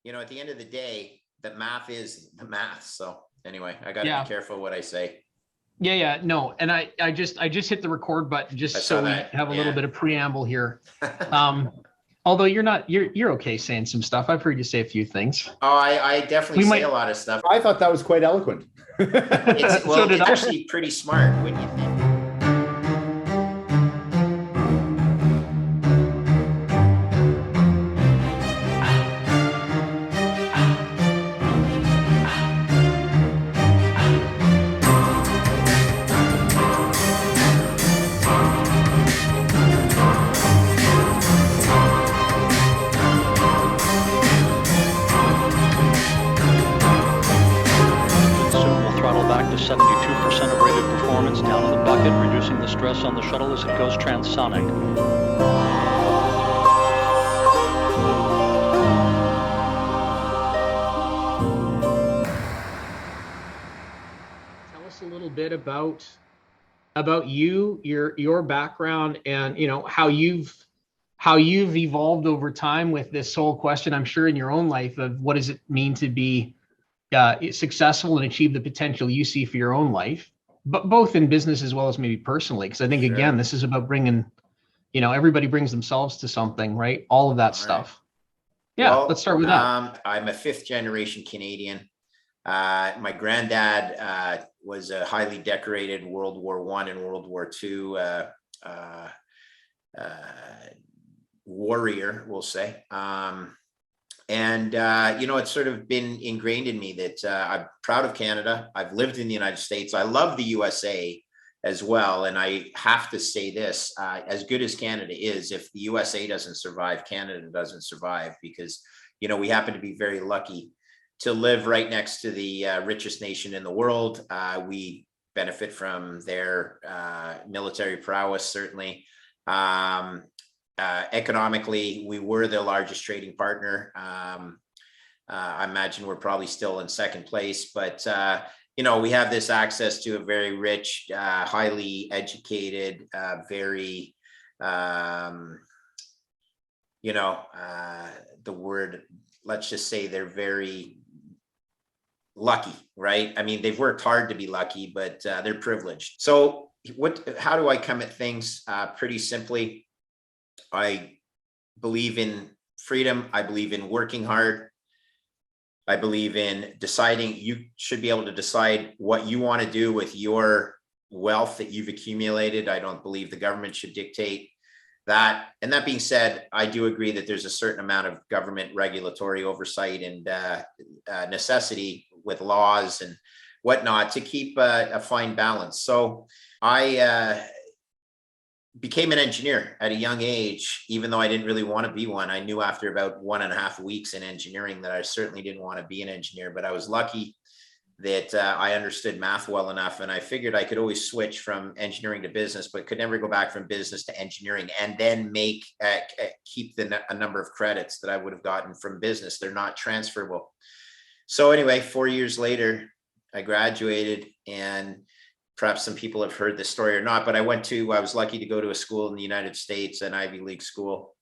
at the end of the day, the math is the math. So anyway, I got to be Yeah. careful what I say. Yeah. No. And I just hit the record button I just saw so we that. have a little Yeah. bit of preamble here. Although you're okay saying some stuff. I've heard you say a few things. Oh, I definitely say a lot of stuff. I thought that was quite eloquent. It's actually pretty smart when you think. Back to 72% of rated performance down in the bucket, reducing the stress on the shuttle as it goes transonic. Tell us a little bit about you, your background, and how you've evolved over time with this whole question. I'm sure in your own life of what does it mean to be successful and achieve the potential you see for your own life, but both in business as well as maybe personally. Because I think, again, this is about bringing, everybody brings themselves to something, right? All of that stuff. Yeah, well, let's start with that. I'm a 5th generation Canadian. My granddad was a highly decorated World War I and World War II warrior, we'll say. And it's sort of been ingrained in me that I'm proud of Canada. I've lived in the United States. I love the USA as well. And I have to say this, as good as Canada is, if the USA doesn't survive, Canada doesn't survive, because, we happen to be very lucky to live right next to the richest nation in the world. We benefit from their military prowess, certainly. Economically, we were the largest trading partner. I imagine we're probably still in 2nd place, but we have this access to a very rich, highly educated, very, the word, let's just say they're very lucky, right? I mean, they've worked hard to be lucky, but they're privileged. So how do I come at things? Pretty simply, I believe in freedom. I believe in working hard. I believe in deciding. You should be able to decide what you want to do with your wealth that you've accumulated. I don't believe the government should dictate that. And that being said, I do agree that there's a certain amount of government regulatory oversight and necessity with laws and whatnot to keep a fine balance. So I became an engineer at a young age, even though I didn't really want to be one. I knew after about 1.5 weeks in engineering that I certainly didn't want to be an engineer, but I was lucky that I understood math well enough, and I figured I could always switch from engineering to business, but could never go back from business to engineering and then keep a number of credits that I would have gotten from business. They're not transferable. So anyway, 4 years later, I graduated, and perhaps some people have heard this story or not, but I was lucky to go to a school in the United States, an Ivy League school,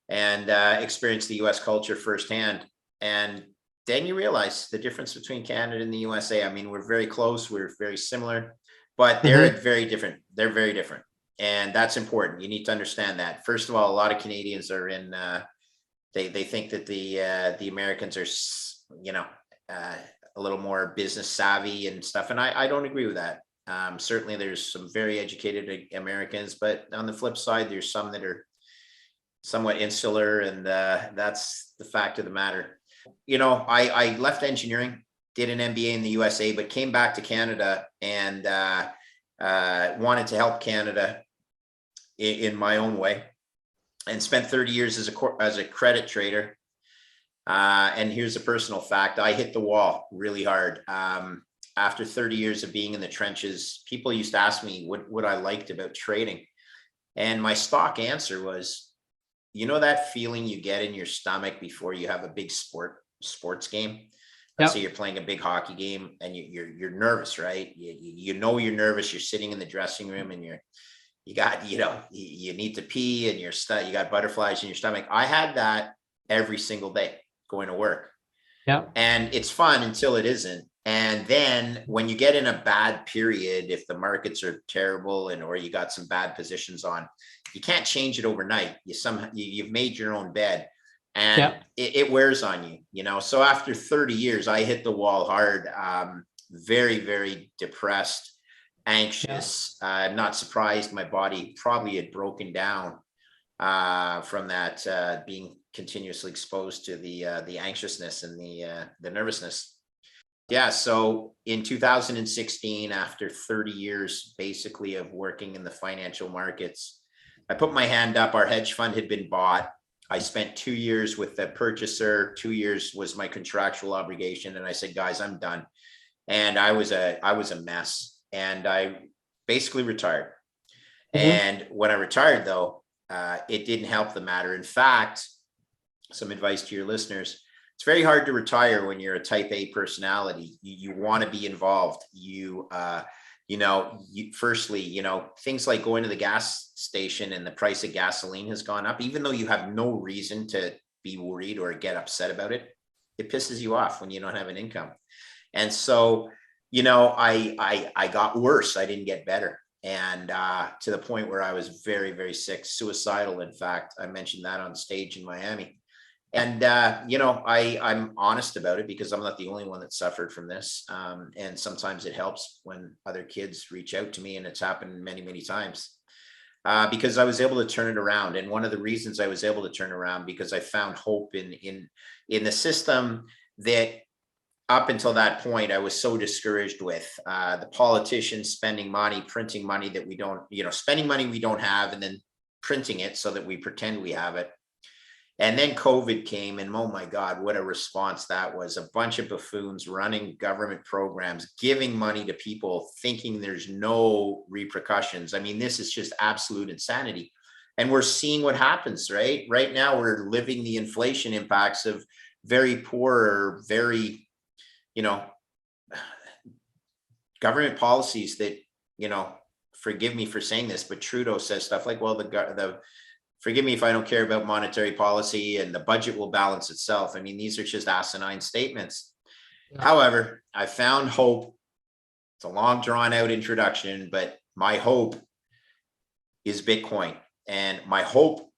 and experience the US culture firsthand. And then you realize the difference between Canada and the USA. I mean, we're very close, we're very similar, but they're very different. They're very different. And that's important. You need to understand that. First of all, a lot of Canadians are they think that the Americans are, a little more business savvy and stuff. And I don't agree with that. Certainly there's some very educated Americans, but on the flip side, there's some that are somewhat insular, and that's the fact of the matter. I left engineering, did an MBA in the USA, but came back to Canada and wanted to help Canada in my own way, and spent 30 years as a credit trader. And here's a personal fact. I hit the wall really hard. After 30 years of being in the trenches, people used to ask me what I liked about trading. And my stock answer was, that feeling you get in your stomach before you have a big sports game. Let's say you're playing a big hockey game and you're nervous, right? You're nervous. You're sitting in the dressing room and you got, you need to pee and you got butterflies in your stomach. I had that every single day. going to work. Yeah. And it's fun until it isn't. And then when you get in a bad period, if the markets are terrible or you got some bad positions on, you can't change it overnight. You've made your own bed, and it wears on you, So after 30 years, I hit the wall hard. Very, very depressed, anxious. I'm not surprised. My body probably had broken down from that being continuously exposed to the anxiousness and the nervousness. Yeah. So in 2016, after 30 years basically of working in the financial markets, I put my hand up. Our hedge fund had been bought. I spent 2 years with the purchaser. 2 years was my contractual obligation. And I said, guys, I'm done. And I was a mess. And I basically retired. And when I retired, though, it didn't help the matter. In fact, some advice to your listeners: it's very hard to retire when you're a type A personality. You want to be involved. Firstly, things like going to the gas station and the price of gasoline has gone up, even though you have no reason to be worried or get upset about it. It pisses you off when you don't have an income. And so, I got worse. I didn't get better. And to the point where I was very, very sick, suicidal. In fact, I mentioned that on stage in Miami. And, I'm honest about it because I'm not the only one that suffered from this. And sometimes it helps when other kids reach out to me, and it's happened many, many times because I was able to turn it around. And one of the reasons I was able to turn around, because I found hope in the system that up until that point, I was so discouraged with the politicians spending money, printing money that we don't, spending money we don't have, and then printing it so that we pretend we have it. And then COVID came, and oh my God, what a response that was. A bunch of buffoons running government programs, giving money to people, thinking there's no repercussions. I mean, this is just absolute insanity. And we're seeing what happens, right? Right now, we're living the inflation impacts of very poor, very, government policies that, forgive me for saying this, but Trudeau says stuff like, well, forgive me if I don't care about monetary policy and the budget will balance itself. I mean, these are just asinine statements. Yeah. However, I found hope. It's a long drawn out introduction, but my hope is Bitcoin. And my hope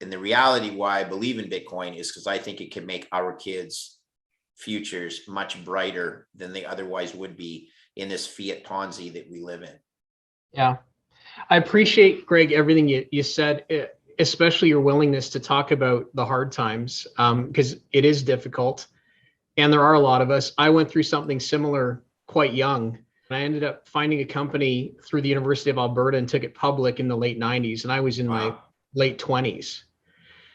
in the reality why I believe in Bitcoin is because I think it can make our kids' futures much brighter than they otherwise would be in this fiat Ponzi that we live in. Yeah. I appreciate, Greg, everything you said, especially your willingness to talk about the hard times, because it is difficult. And there are a lot of us. I went through something similar quite young. And I ended up finding a company through the University of Alberta and took it public in the late 90s. And I was in my late 20s.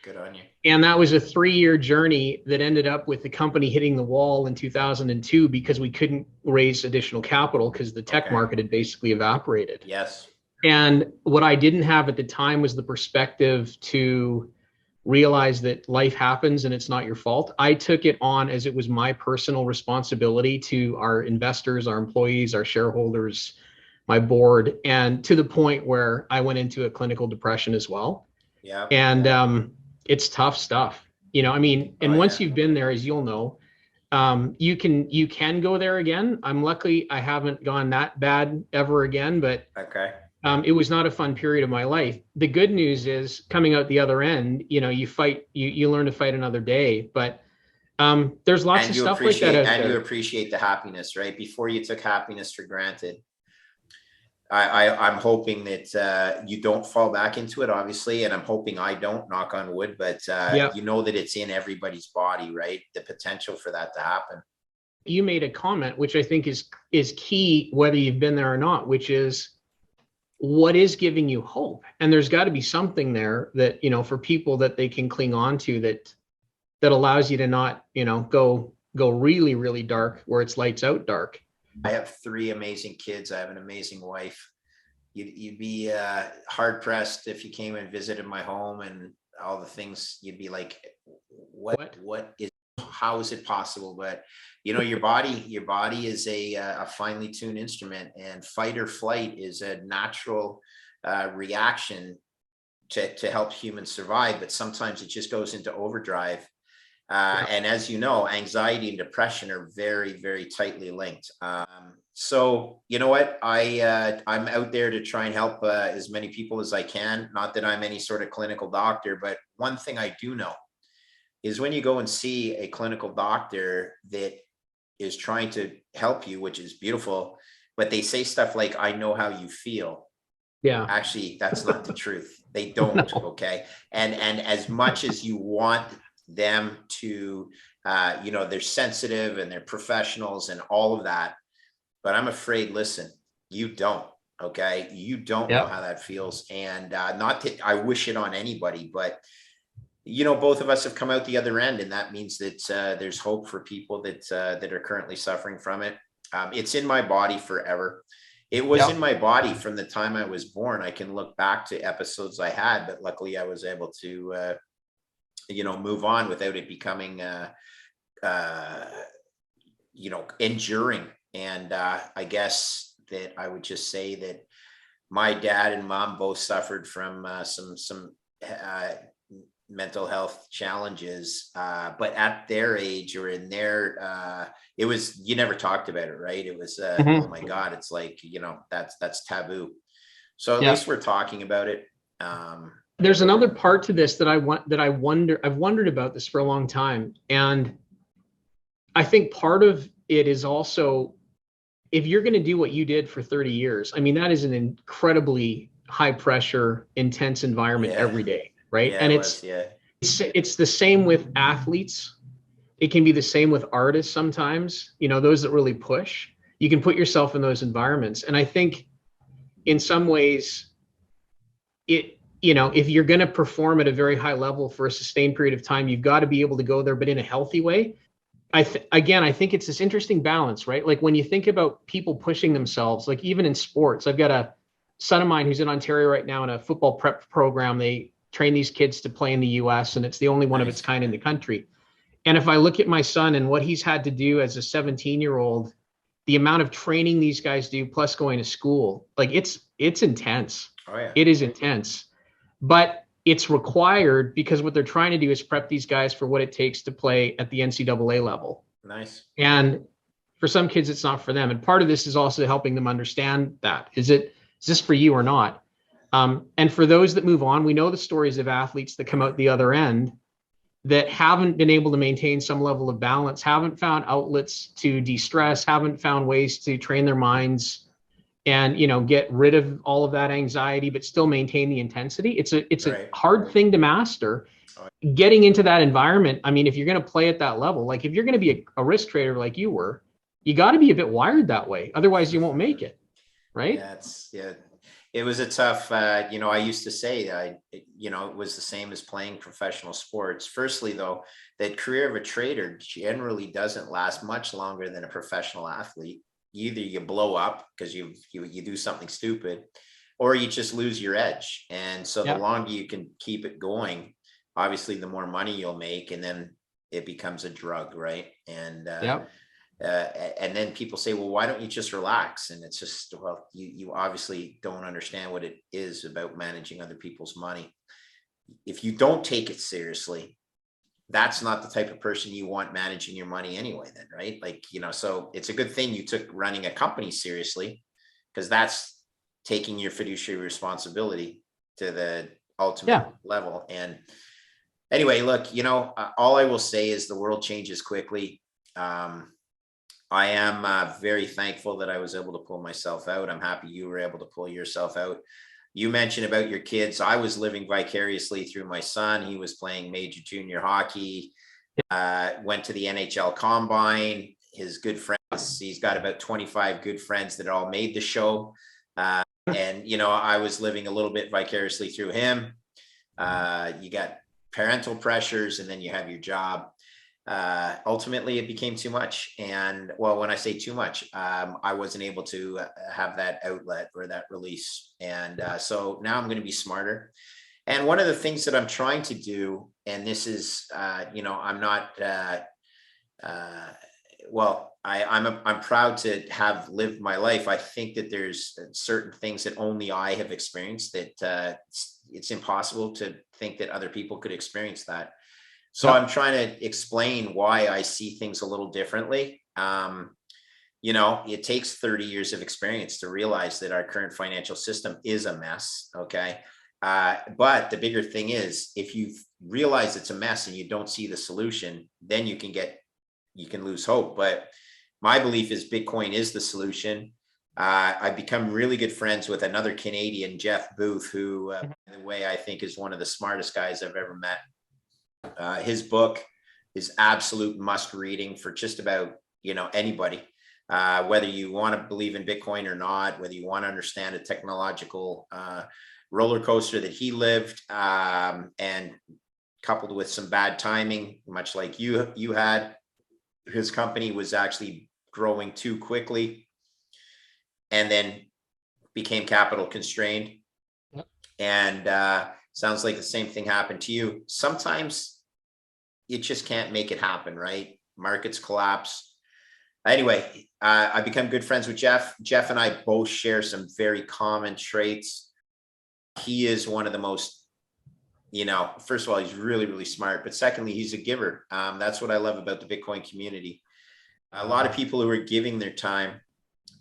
Good on you. And that was a 3-year journey that ended up with the company hitting the wall in 2002 because we couldn't raise additional capital because the tech market had basically evaporated. Yes. And what I didn't have at the time was the perspective to realize that life happens and it's not your fault. I took it on as it was my personal responsibility to our investors, our employees, our shareholders, my board, and to the point where I went into a clinical depression as well. Yeah. And it's tough stuff, and once you've been there, as you'll know, you can go there again. I'm lucky I haven't gone that bad ever again, but it was not a fun period of my life. The good news is coming out the other end, you learn to fight another day, but there's lots of stuff like that out there. And you appreciate the happiness, right? Before you took happiness for granted. I'm hoping that you don't fall back into it, obviously, and I'm hoping I don't, knock on wood, but you know that it's in everybody's body, right? The potential for that to happen. You made a comment, which I think is key, whether you've been there or not, which is what is giving you hope? And there's got to be something there that, for people that they can cling on to that allows you to not, go really, really dark where it's lights out dark. I have 3 amazing kids. I have an amazing wife. You'd be hard pressed if you came and visited my home and all the things. You'd be like, how is it possible? But your body is a finely tuned instrument, and fight or flight is a natural reaction to help humans survive. But sometimes it just goes into overdrive. And as you know, anxiety and depression are very, very tightly linked. So you know what? I'm out there to try and help as many people as I can. Not that I'm any sort of clinical doctor, but one thing I do know is when you go and see a clinical doctor that is trying to help you, which is beautiful, but they say stuff like, "I know how you feel." Yeah. Actually, that's not the truth. They don't. No. Okay. And as much as you want them to, they're sensitive and they're professionals and all of that, but I'm afraid, listen, you don't. Okay. You don't know Yeah. how that feels. And not that I wish it on anybody, but both of us have come out the other end, and that means that there's hope for people that are currently suffering from it. It's in my body forever. It was in my body from the time I was born. I can look back to episodes I had, but luckily I was able to, move on without it becoming, enduring. And I guess that I would just say that my dad and mom both suffered from some mental health challenges, but at their age or in their, it was, you never talked about it, right? It was, oh my God, it's like, that's taboo. So at least we're talking about it. There's another part to this that I've wondered about this for a long time. And I think part of it is also, if you're going to do what you did for 30 years, I mean, that is an incredibly high pressure, intense environment every day. Right. Yeah, and it's the same with athletes. It can be the same with artists sometimes, those that really push. You can put yourself in those environments. And I think in some ways, if you're going to perform at a very high level for a sustained period of time, you've got to be able to go there, but in a healthy way. I think it's this interesting balance, right? Like when you think about people pushing themselves, like even in sports, I've got a son of mine who's in Ontario right now in a football prep program. They train these kids to play in the US, and it's the only one of its kind in the country. And if I look at my son and what he's had to do as a 17-year-old, the amount of training these guys do, plus going to school, like it's intense. Oh, yeah. It is intense, but it's required because what they're trying to do is prep these guys for what it takes to play at the NCAA level. Nice. And for some kids, it's not for them. And part of this is also helping them understand that. Is this for you or not? And for those that move on, we know the stories of athletes that come out the other end that haven't been able to maintain some level of balance, haven't found outlets to de-stress, haven't found ways to train their minds and, get rid of all of that anxiety, but still maintain the intensity. It's a hard thing to master. Getting into that environment, I mean, if you're going to play at that level, like if you're going to be a risk trader like you were, you got to be a bit wired that way. Otherwise you won't make it. Right. Yeah. It was a tough, I used to say, it was the same as playing professional sports. Firstly, though, that career of a trader generally doesn't last much longer than a professional athlete. Either you blow up because you do something stupid, or you just lose your edge. And so the longer you can keep it going, obviously the more money you'll make, and then it becomes a drug, right? And and then people say, well, why don't you just relax? And it's just, well, you obviously don't understand what it is about managing other people's money. If you don't take it seriously, that's not the type of person you want managing your money anyway, then, right? Like, so it's a good thing you took running a company seriously, because that's taking your fiduciary responsibility to the ultimate level. And anyway, look, all I will say is the world changes quickly. I am very thankful that I was able to pull myself out. I'm happy you were able to pull yourself out. You mentioned about your kids. I was living vicariously through my son. He was playing major junior hockey, went to the NHL Combine. His good friends, he's got about 25 good friends that all made the show. And, I was living a little bit vicariously through him. You got parental pressures, and then you have your job. Ultimately it became too much. And well, when I say too much, I wasn't able to have that outlet or that release. And so now I'm going to be smarter. And one of the things that I'm trying to do, and this is, I'm not, I'm proud to have lived my life. I think that there's certain things that only I have experienced that it's impossible to think that other people could experience that. So I'm trying to explain why I see things a little differently. You know, it takes 30 years of experience to realize that our current financial system is a mess. Okay. But the bigger thing is, if you realize it's a mess and you don't see the solution, then you can lose hope. But my belief is Bitcoin is the solution. I've become really good friends with another Canadian, Jeff Booth, who, by the way, I think is one of the smartest guys I've ever met. His book is absolute must reading for just about, anybody. Whether you want to believe in Bitcoin or not, whether you want to understand a technological roller coaster that he lived, and coupled with some bad timing, much like you had, his company was actually growing too quickly and then became capital constrained. Yep. And sounds like the same thing happened to you. Sometimes you just can't make it happen, right? Markets collapse. Anyway, I become good friends with Jeff. Jeff and I both share some very common traits. He is one of the most, first of all, he's really, really smart, but secondly, he's a giver. That's what I love about the Bitcoin community. A lot of people who are giving their time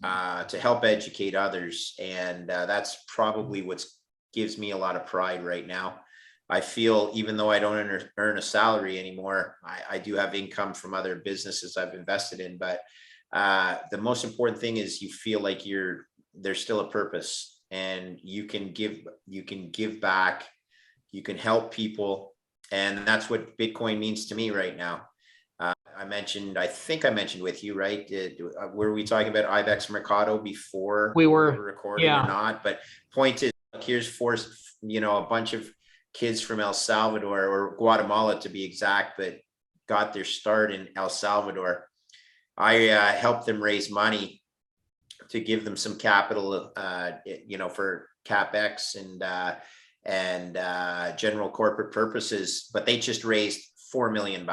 to help educate others. And that's probably what gives me a lot of pride right now. I feel, even though I don't earn a salary anymore, I do have income from other businesses I've invested in. But the most important thing is you feel like there's still a purpose, and you can give back, you can help people. And that's what Bitcoin means to me right now. I think I mentioned with you, right? Were we talking about Ibex Mercado before We were recording yeah. or not? But point is, here's a bunch of kids from El Salvador, or Guatemala to be exact, but got their start in El Salvador. I helped them raise money to give them some capital, for CapEx and general corporate purposes, but they just raised $4 million.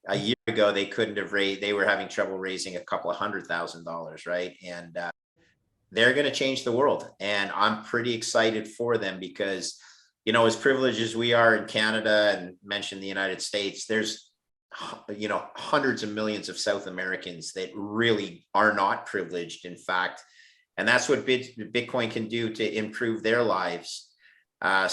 A year ago, they couldn't have raised, they were having trouble raising a couple of $100,000, right? And they're going to change the world. And I'm pretty excited for them because, as privileged as we are in Canada and mentioned the United States, there's, hundreds of millions of South Americans that really are not privileged, in fact. And that's what Bitcoin can do to improve their lives. I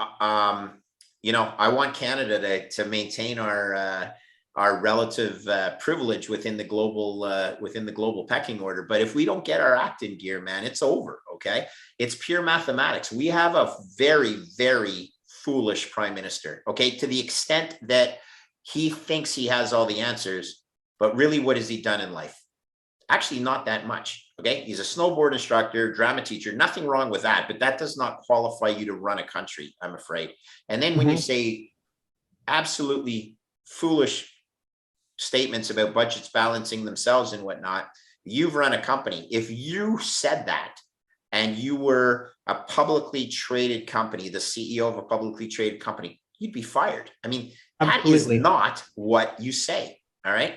want Canada to maintain our relative privilege within the global pecking order. But if we don't get our act in gear, man, it's over. Okay, it's pure mathematics. We have a very, very foolish prime minister. Okay, to the extent that he thinks he has all the answers, but really, what has he done in life? Actually, not that much. Okay, he's a snowboard instructor, drama teacher, nothing wrong with that, but that does not qualify you to run a country, I'm afraid. And then when you say absolutely foolish statements about budgets balancing themselves and whatnot, you've run a company. If you said that and you were a publicly traded company, the CEO of a publicly traded company, you'd be fired. I mean, that is not what you say. All right.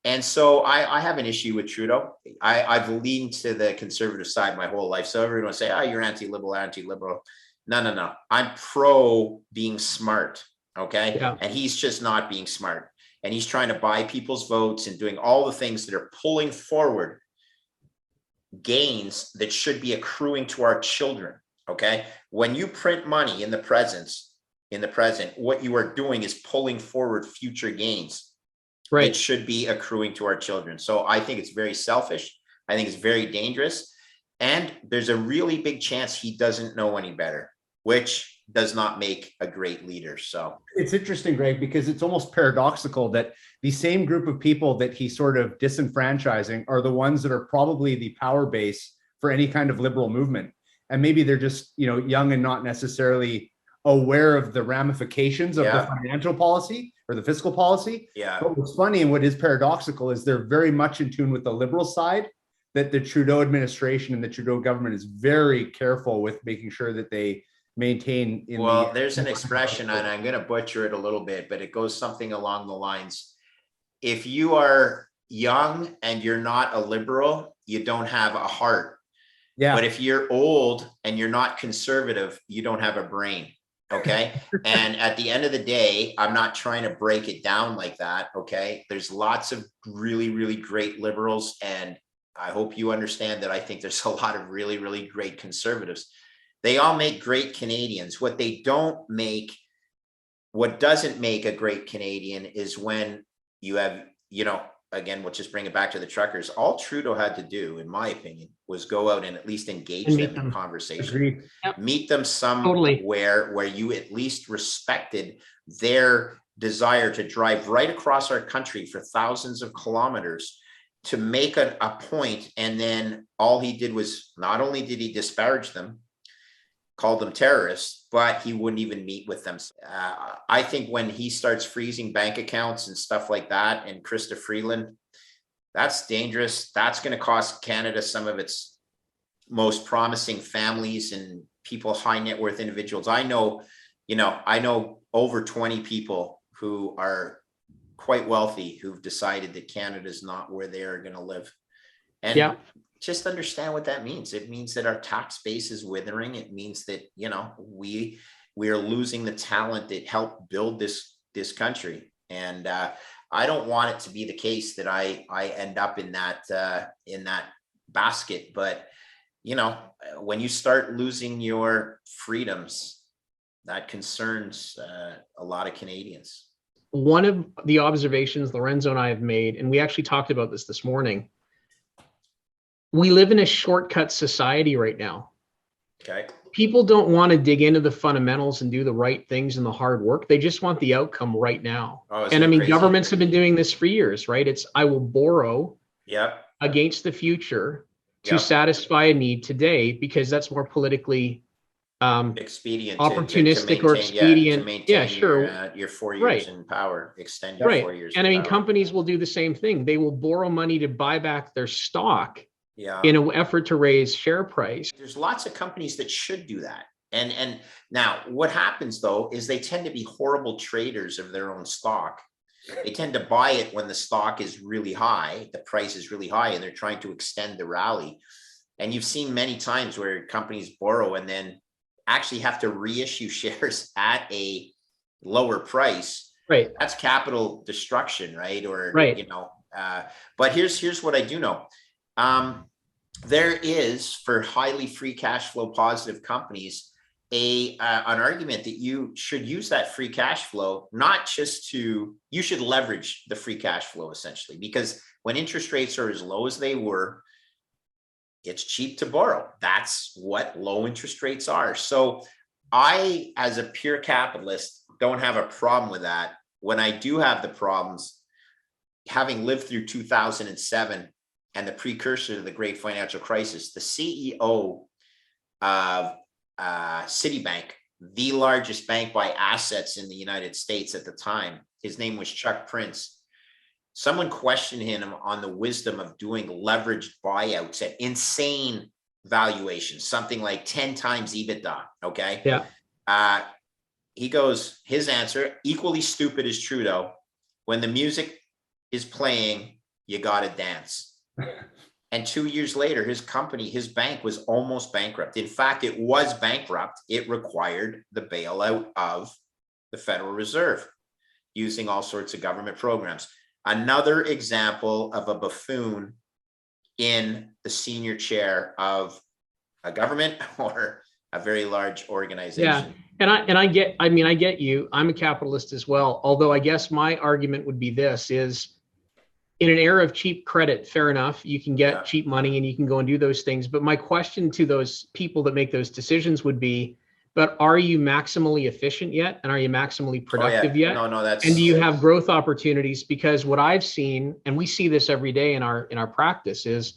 And so I have an issue with Trudeau. I've leaned to the conservative side my whole life. So everyone will say, oh, you're anti-liberal. No. I'm pro being smart. Okay. Yeah. And he's just not being smart. And he's trying to buy people's votes and doing all the things that are pulling forward gains that should be accruing to our children. Okay. When you print money in the present, what you are doing is pulling forward future gains. Right. It should be accruing to our children. So I think it's very selfish. I think it's very dangerous. And there's a really big chance he doesn't know any better, which does not make a great leader. So it's interesting, Greg, because it's almost paradoxical that the same group of people that he's sort of disenfranchising are the ones that are probably the power base for any kind of liberal movement. And maybe they're just, young and not necessarily aware of the ramifications of the financial policy or the fiscal policy. Yeah. But what's funny and what is paradoxical is they're very much in tune with the liberal side, that the Trudeau administration and the Trudeau government is very careful with making sure that they maintain. There's an expression, and I'm going to butcher it a little bit, but it goes something along the lines. If you are young and you're not a liberal, you don't have a heart. Yeah. But if you're old and you're not conservative, you don't have a brain. Okay. And at the end of the day, I'm not trying to break it down like that. Okay. There's lots of really, really great liberals. And I hope you understand that I think there's a lot of really, really great conservatives. They all make great Canadians. What doesn't make a great Canadian is when you have, again, we'll just bring it back to the truckers. All Trudeau had to do, in my opinion, was go out and at least engage them in conversation. Agreed. Yep. Meet them somewhere Totally. where you at least respected their desire to drive right across our country for thousands of kilometers to make a point. And then all he did was, not only did he disparage them, called them terrorists, but he wouldn't even meet with them. I think when he starts freezing bank accounts and stuff like that, and Krista Freeland, that's dangerous. That's going to cost Canada some of its most promising families and people, high net worth individuals. I know over 20 people who are quite wealthy who've decided that Canada is not where they are going to live. And just understand what that means. It means that our tax base is withering. It means that, we are losing the talent that helped build this country. And I don't want it to be the case that I end up in that basket. But, when you start losing your freedoms, that concerns a lot of Canadians. One of the observations Lorenzo and I have made, and we actually talked about this morning, we live in a shortcut society right now. Okay. People don't want to dig into the fundamentals and do the right things and the hard work. They just want the outcome right now. And I mean, governments have been doing this for years, right? It's, I will borrow against the future to satisfy a need today, because that's more politically expedient, opportunistic or expedient. Your 4 years in power, extend your 4 years. And I mean, companies will do the same thing. They will borrow money to buy back their stock in an effort to raise share price. There's lots of companies that should do that. And now what happens though, is they tend to be horrible traders of their own stock. They tend to buy it when the stock is really high, the price is really high, and they're trying to extend the rally. And you've seen many times where companies borrow and then actually have to reissue shares at a lower price. Right. That's capital destruction, right? Or, but here's what I do know. There is, for highly free cash flow positive companies, an argument that you should use that free cash flow, not just you should leverage the free cash flow essentially, because when interest rates are as low as they were, it's cheap to borrow. That's what low interest rates are. So I, as a pure capitalist, don't have a problem with that. When I do have the problems, having lived through 2007 and the precursor to the great financial crisis, the CEO of Citibank, the largest bank by assets in the United States at the time, his name was Chuck Prince. Someone questioned him on the wisdom of doing leveraged buyouts at insane valuations, something like 10 times EBITDA. Okay. Yeah. He goes, his answer, equally stupid as Trudeau: when the music is playing, you got to dance. And 2 years later, his bank was almost bankrupt. In fact, it was bankrupt. It required the bailout of the Federal Reserve using all sorts of government programs. Another example of a buffoon in the senior chair of a government or a very large organization. Yeah. And I get you. I'm a capitalist as well. Although I guess my argument would be this is, in an era of cheap credit, fair enough, you can get cheap money and you can go and do those things. But my question to those people that make those decisions would be, but are you maximally efficient yet? And are you maximally productive yet? No, that's. And do you have growth opportunities? Because what I've seen, and we see this every day in our practice, is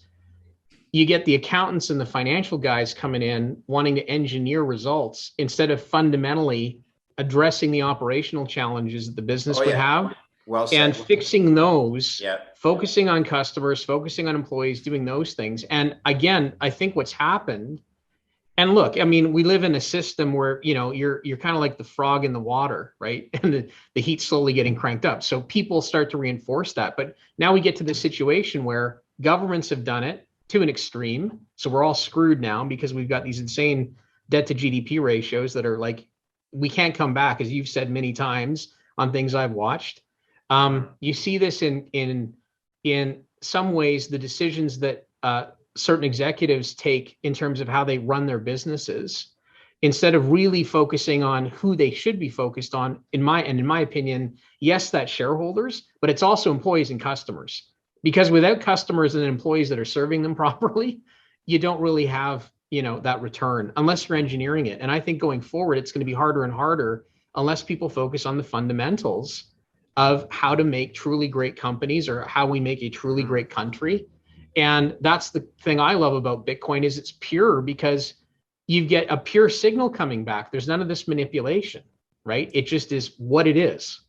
you get the accountants and the financial guys coming in wanting to engineer results instead of fundamentally addressing the operational challenges that the business would have. Well said. And fixing those, focusing on customers, focusing on employees, doing those things. And again, I think what's happened, and look, I mean, we live in a system where, you're kind of like the frog in the water, right? And the heat's slowly getting cranked up. So people start to reinforce that. But now we get to the situation where governments have done it to an extreme. So we're all screwed now because we've got these insane debt to GDP ratios that are like, we can't come back, as you've said many times on things I've watched. You see this in some ways, the decisions that certain executives take in terms of how they run their businesses, instead of really focusing on who they should be focused on. In my opinion, yes, that's shareholders, but it's also employees and customers. Because without customers and employees that are serving them properly, you don't really have, that return unless you're engineering it. And I think going forward, it's going to be harder and harder unless people focus on the fundamentals of how to make truly great companies, or how we make a truly great country. And that's the thing I love about Bitcoin, is it's pure, because you get a pure signal coming back. There's none of this manipulation, right? It just is what it is.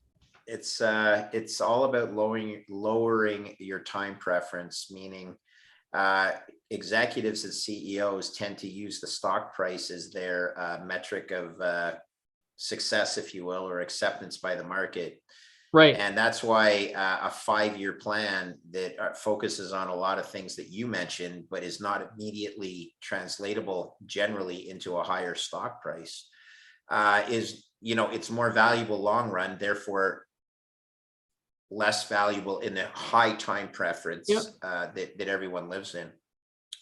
It's all about lowering your time preference, meaning executives and CEOs tend to use the stock price as their metric of success, if you will, or acceptance by the market. Right. And that's why a 5-year plan that focuses on a lot of things that you mentioned, but is not immediately translatable generally into a higher stock price, is, it's more valuable long run, therefore less valuable in the high time preference that everyone lives in.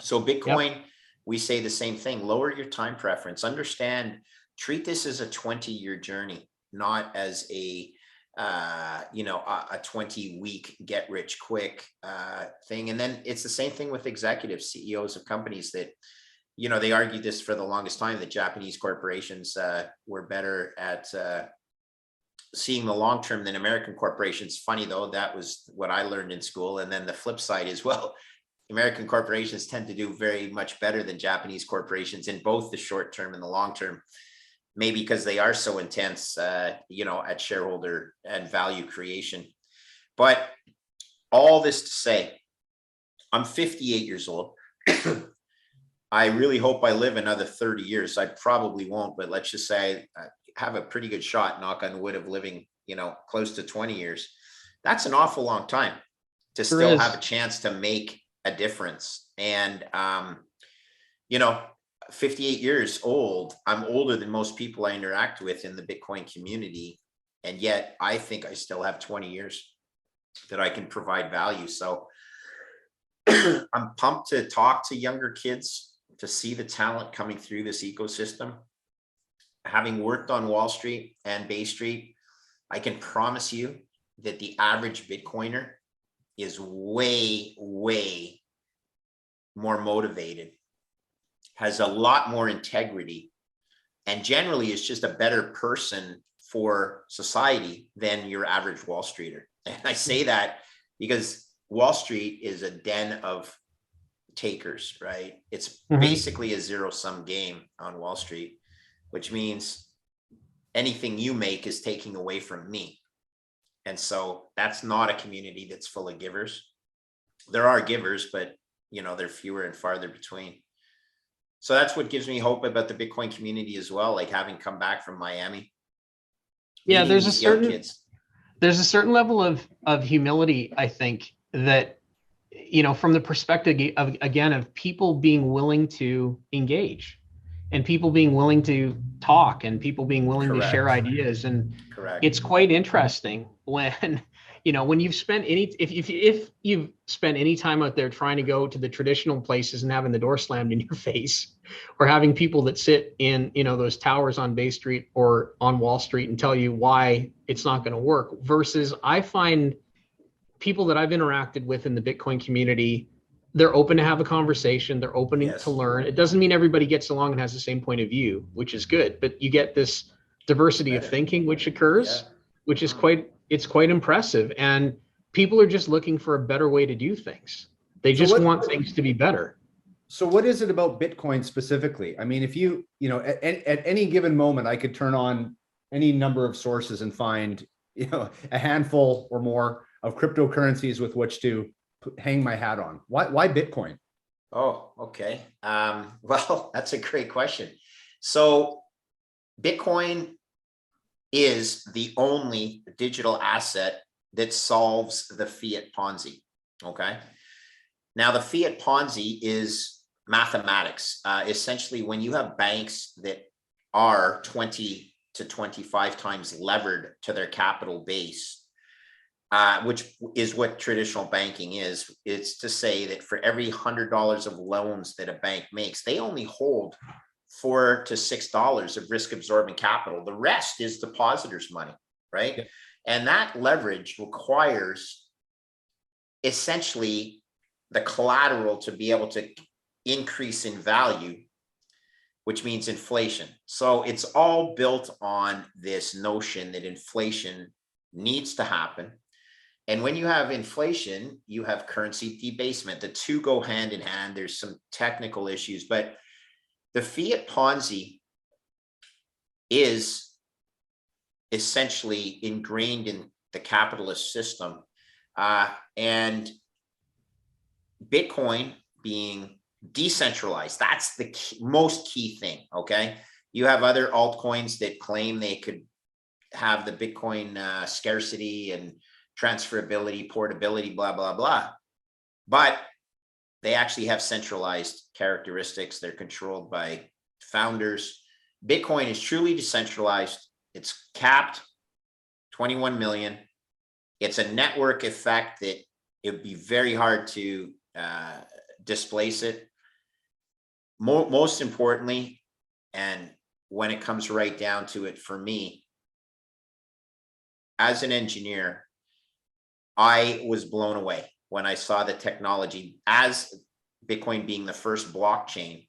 So Bitcoin, we say the same thing: lower your time preference. Understand, treat this as a 20-year journey, not as a 20-week get rich quick thing. And then it's the same thing with executives, CEOs of companies that, they argued this for the longest time, that Japanese corporations were better at seeing the long term than American corporations. Funny though, that was what I learned in school. And then the flip side is, well, American corporations tend to do very much better than Japanese corporations in both the short term and the long term. Maybe because they are so intense, at shareholder and value creation. But all this to say, I'm 58 years old. I really hope I live another 30 years. I probably won't, but let's just say I have a pretty good shot, knock on wood, of living, close to 20 years. That's an awful long time to still have a chance to make a difference. And, 58 years old, I'm older than most people I interact with in the Bitcoin community. And yet I think I still have 20 years that I can provide value. So I'm pumped to talk to younger kids, to see the talent coming through this ecosystem. Having worked on Wall Street and Bay Street, I can promise you that the average Bitcoiner is way, way more motivated, has a lot more integrity, and generally is just a better person for society than your average Wall Streeter. And I say that because Wall Street is a den of takers, right? It's basically a zero-sum game on Wall Street, which means anything you make is taking away from me. And so that's not a community that's full of givers. There are givers, but they're fewer and farther between. So that's what gives me hope about the Bitcoin community as well, like having come back from Miami. Yeah, there's a certain level of humility, I think, that, from the perspective of people being willing to engage, and people being willing to talk, and people being willing to share ideas. And it's quite interesting when, when you've spent if you've spent any time out there trying to go to the traditional places and having the door slammed in your face, or having people that sit in, those towers on Bay Street or on Wall Street and tell you why it's not going to work, versus I find people that I've interacted with in the Bitcoin community, they're open to have a conversation. They're open to learn. It doesn't mean everybody gets along and has the same point of view, which is good, but you get this diversity of thinking, which occurs, which is quite impressive. And people are just looking for a better way to do things. They just want things to be better. So what is it about Bitcoin specifically? I mean, if at any given moment, I could turn on any number of sources and find, a handful or more of cryptocurrencies with which to hang my hat on. Why Bitcoin? Oh, okay. Well, that's a great question. So Bitcoin is the only digital asset that solves the fiat Ponzi. Okay. Now the fiat Ponzi is mathematics. Essentially, when you have banks that are 20 to 25 times levered to their capital base, which is what traditional banking is. It's to say that for every $100 of loans that a bank makes, they only hold $4 to $6 of risk absorbing capital. The rest is depositors' money, right? Yep. And that leverage requires essentially the collateral to be able to increase in value, which means inflation. So it's all built on this notion that inflation needs to happen. And when you have inflation, you have currency debasement. The two go hand in hand. There's some technical issues, but the fiat Ponzi is essentially ingrained in the capitalist system. And Bitcoin being decentralized, that's the most key thing, okay? You have other altcoins that claim they could have the Bitcoin scarcity and transferability, portability, blah, blah, blah. But they actually have centralized characteristics. They're controlled by founders. Bitcoin is truly decentralized. It's capped 21 million. It's a network effect that it would be very hard to displace it. Most importantly, and when it comes right down to it, for me, as an engineer, I was blown away when I saw the technology as Bitcoin being the first blockchain.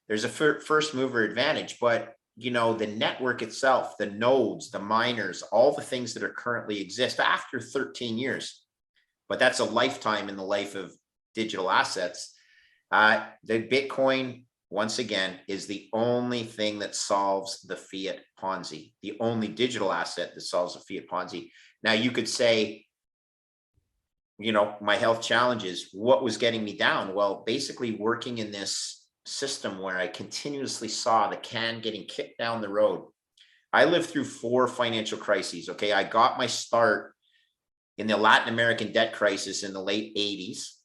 There's a first mover advantage, but you know, the network itself, the nodes, the miners, all the things that are currently exist after 13 years, but that's a lifetime in the life of digital assets. The Bitcoin, once again, is the only thing that solves the fiat Ponzi, the only digital asset that solves the fiat Ponzi. Now you could say, you know, my health challenges, what was getting me down? Well, basically working in this system where I continuously saw the can getting kicked down the road. I lived through 4 financial crises. Okay. I got my start in the Latin American debt crisis in the late 80s.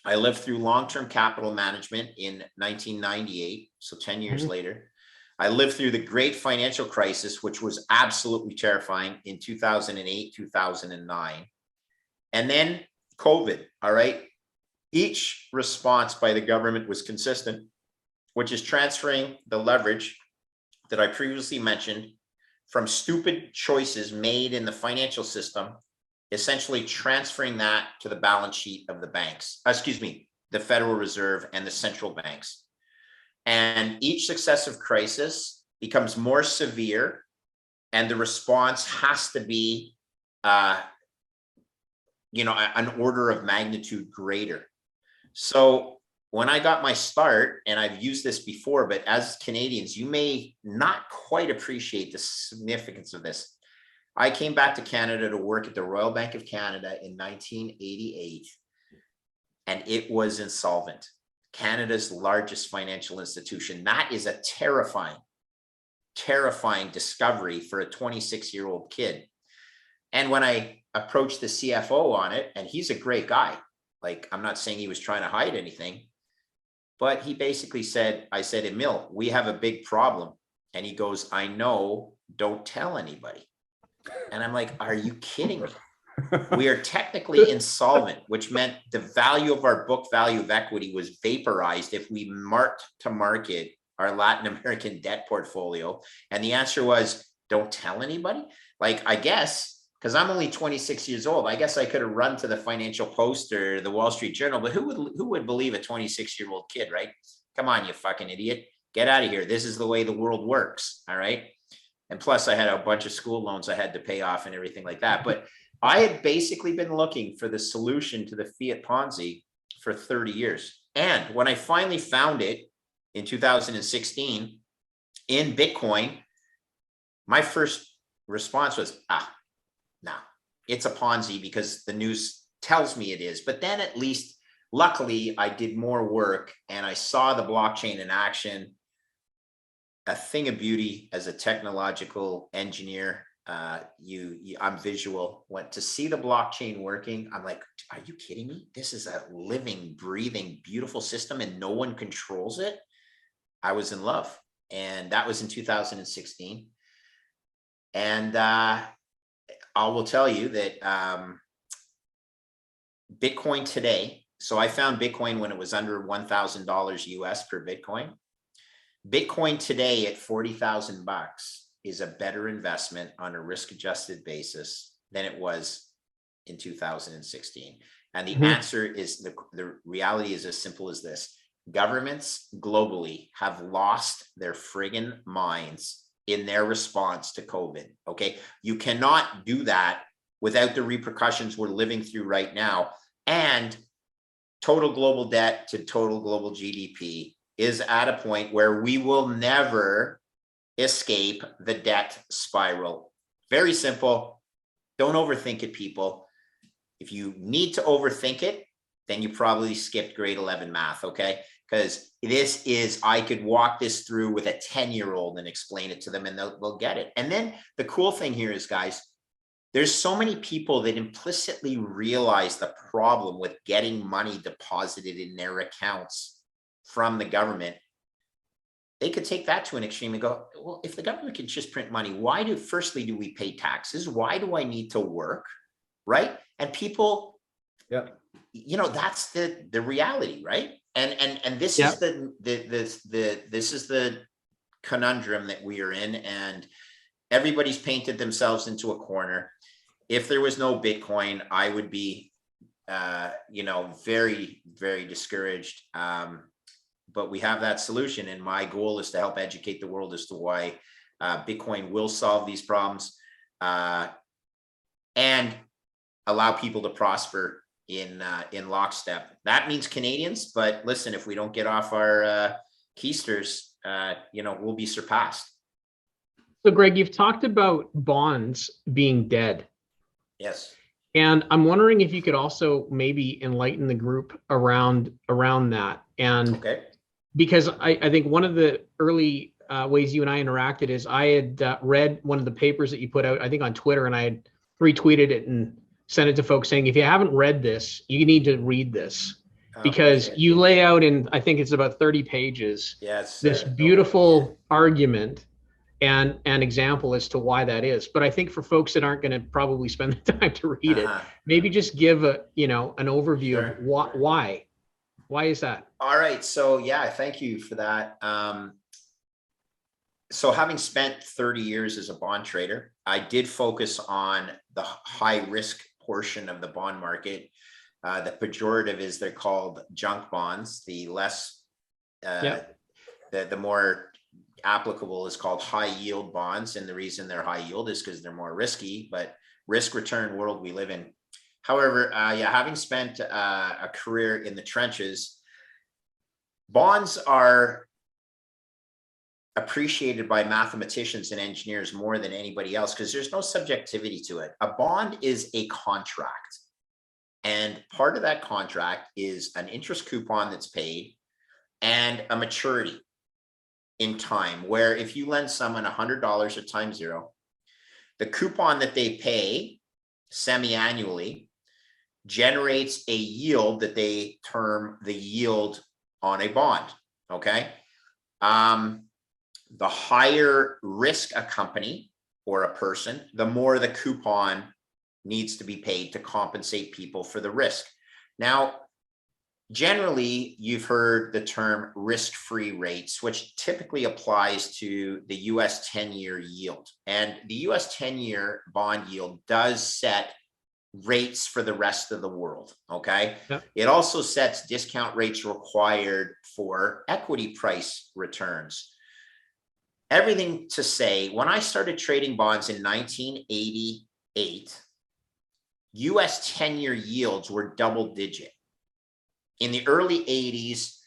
I lived through long-term capital management in 1998. So 10 years later, I lived through the great financial crisis, which was absolutely terrifying in 2008, 2009. And then COVID. All right. Each response by the government was consistent, which is transferring the leverage that I previously mentioned from stupid choices made in the financial system, essentially transferring that to the balance sheet of the banks, the Federal Reserve and the central banks. And each successive crisis becomes more severe, and the response has to be, an order of magnitude greater. So when I got my start, and I've used this before, but as Canadians, you may not quite appreciate the significance of this. I came back to Canada to work at the Royal Bank of Canada in 1988, and it was insolvent. Canada's largest financial institution. That is a terrifying, terrifying discovery for a 26-year-old kid. And when I approached the CFO on it, and he's a great guy, like, I'm not saying he was trying to hide anything, but he basically said, I said, Emil, we have a big problem. And he goes, I know, don't tell anybody. And I'm like, are you kidding me? We are technically insolvent, which meant the value of our book value of equity was vaporized if we marked to market our Latin American debt portfolio. And the answer was, don't tell anybody. Like, I guess, because I'm only 26 years old, I guess I could have run to the Financial Post or the Wall Street Journal, but who would believe a 26-year-old kid, right? Come on, you fucking idiot. Get out of here. This is the way the world works. All right. And plus I had a bunch of school loans I had to pay off and everything like that. But I had basically been looking for the solution to the fiat Ponzi for 30 years. And when I finally found it in 2016 in Bitcoin, my first response was, no, it's a Ponzi because the news tells me it is. But then at least, luckily, I did more work and I saw the blockchain in action. A thing of beauty as a technological engineer. I'm visual. Went to see the blockchain working. I'm like, are you kidding me? This is a living, breathing, beautiful system and no one controls it. I was in love. And that was in 2016. And I will tell you that Bitcoin today, so I found Bitcoin when it was under $1,000 US per Bitcoin. Bitcoin today at 40,000 bucks is a better investment on a risk-adjusted basis than it was in 2016. And the answer is, the reality is as simple as this. Governments globally have lost their friggin' minds in their response to COVID, okay? You cannot do that without the repercussions we're living through right now. And total global debt to total global GDP is at a point where we will never escape the debt spiral. Very simple. Don't overthink it, people. If you need to overthink it, then you probably skipped grade 11 math, okay? Because this is, I could walk this through with a 10-year-old and explain it to them and they'll get it. And then the cool thing here is, guys, there's so many people that implicitly realize the problem with getting money deposited in their accounts from the government. They could take that to an extreme and go, well, if the government can just print money, firstly, do we pay taxes? Why do I need to work? Right? And people, that's the reality, right? And this is this is the conundrum that we are in, and everybody's painted themselves into a corner. If there was no Bitcoin, I would be very, very discouraged. But we have that solution, and my goal is to help educate the world as to why Bitcoin will solve these problems and allow people to prosper in lockstep. That means Canadians, but listen, if we don't get off our keisters, we'll be surpassed. So Greg, you've talked about bonds being dead. Yes. And I'm wondering if you could also maybe enlighten the group around that. And okay. Because I think one of the early ways you and I interacted is I had read one of the papers that you put out, I think on Twitter, and I had retweeted it and sent it to folks saying, if you haven't read this, you need to read this, because you lay out in, I think it's about 30 pages, this beautiful argument and an example as to why that is. But I think for folks that aren't going to probably spend the time to read it, maybe just give an overview of why. Why is that? All right. So yeah, thank you for that. So having spent 30 years as a bond trader, I did focus on the high risk portion of the bond market. The pejorative is they're called junk bonds. The less, the more applicable is called high yield bonds. And the reason they're high yield is because they're more risky, but risk return world we live in. However, having spent a career in the trenches, bonds are appreciated by mathematicians and engineers more than anybody else because there's no subjectivity to it. A bond is a contract. And part of that contract is an interest coupon that's paid and a maturity in time, where if you lend someone $100 at time zero, the coupon that they pay semi-annually generates a yield that they term the yield on a bond. Okay. The higher risk a company or a person, the more the coupon needs to be paid to compensate people for the risk. Now, generally, you've heard the term risk-free rates, which typically applies to the US 10-year yield. And the US 10-year bond yield does set rates for the rest of the world, okay? Yep. It also sets discount rates required for equity price returns. Everything to say, when I started trading bonds in 1988, US 10-year yields were double digit. In the early 80s,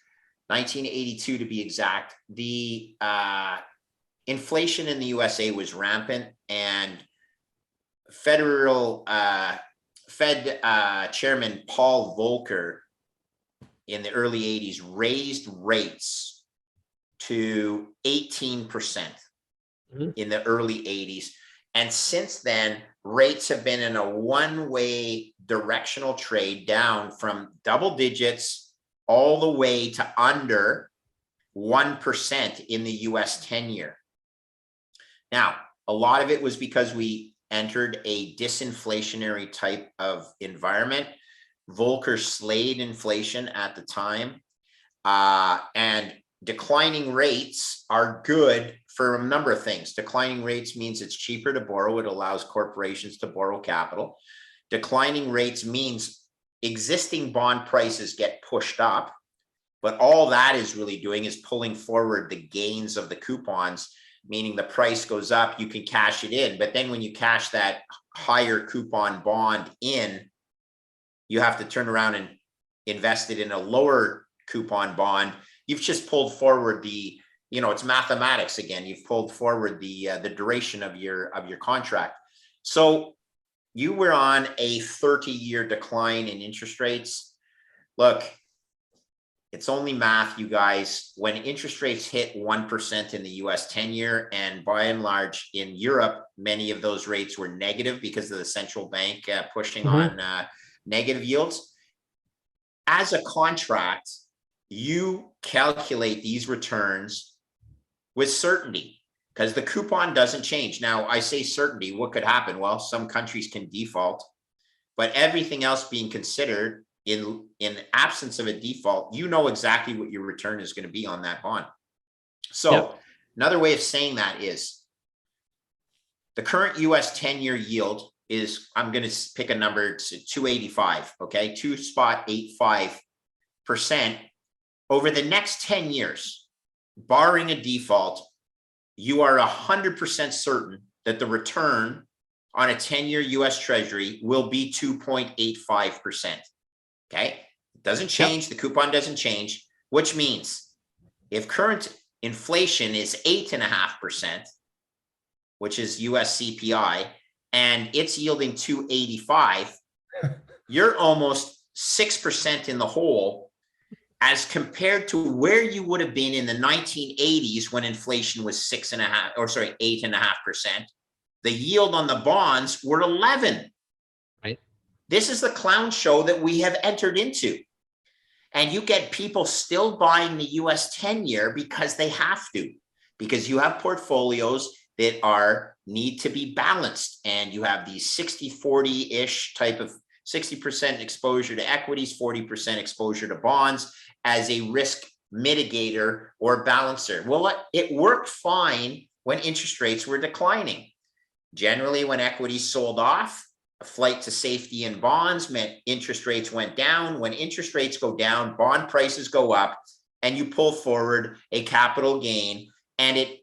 1982 to be exact, the inflation in the USA was rampant, and Fed Chairman Paul Volcker in the early 80s raised rates to 18% in the early 80s. And since then, rates have been in a one-way directional trade down from double digits all the way to under 1% in the US 10-year. Now, A lot of it was because we entered a disinflationary type of environment. Volcker slayed inflation at the time. And declining rates are good for a number of things. Declining rates means it's cheaper to borrow. It allows corporations to borrow capital. Declining rates means existing bond prices get pushed up, but all that is really doing is pulling forward the gains of the coupons, meaning the price goes up, you can cash it in. But then when you cash that higher coupon bond in, you have to turn around and invest it in a lower coupon bond. You've just pulled forward the, it's mathematics again. You've pulled forward the duration of your contract. So you were on a 30-year decline in interest rates. Look, it's only math, you guys. When interest rates hit 1% in the US 10-year, and by and large in Europe, many of those rates were negative because of the central bank pushing on negative yields. As a contract, you calculate these returns with certainty because the coupon doesn't change. Now, I say certainty, what could happen? Well, some countries can default, but everything else being considered, in absence of a default, you know exactly what your return is going to be on that bond. So another way of saying that is the current US 10-year yield is, I'm going to pick a number, it's 285, okay, 2.85%. Over the next 10 years, barring a default, you are 100% certain that the return on a 10-year US Treasury will be 2.85%. Okay, it doesn't change. The coupon doesn't change, which means if current inflation is 8.5%, which is US CPI, and it's yielding 285, you're almost 6% in the hole as compared to where you would have been in the 1980s when inflation was 8.5%. The yield on the bonds were 11. Right. This is the clown show that we have entered into. And you get people still buying the US 10-year because they have to, because you have portfolios that need to be balanced. And you have these 60-40-ish type of 60% exposure to equities, 40% exposure to bonds as a risk mitigator or balancer. Well, it worked fine when interest rates were declining. Generally, when equities sold off, a flight to safety in bonds meant interest rates went down. When interest rates go down, bond prices go up, and you pull forward a capital gain, and it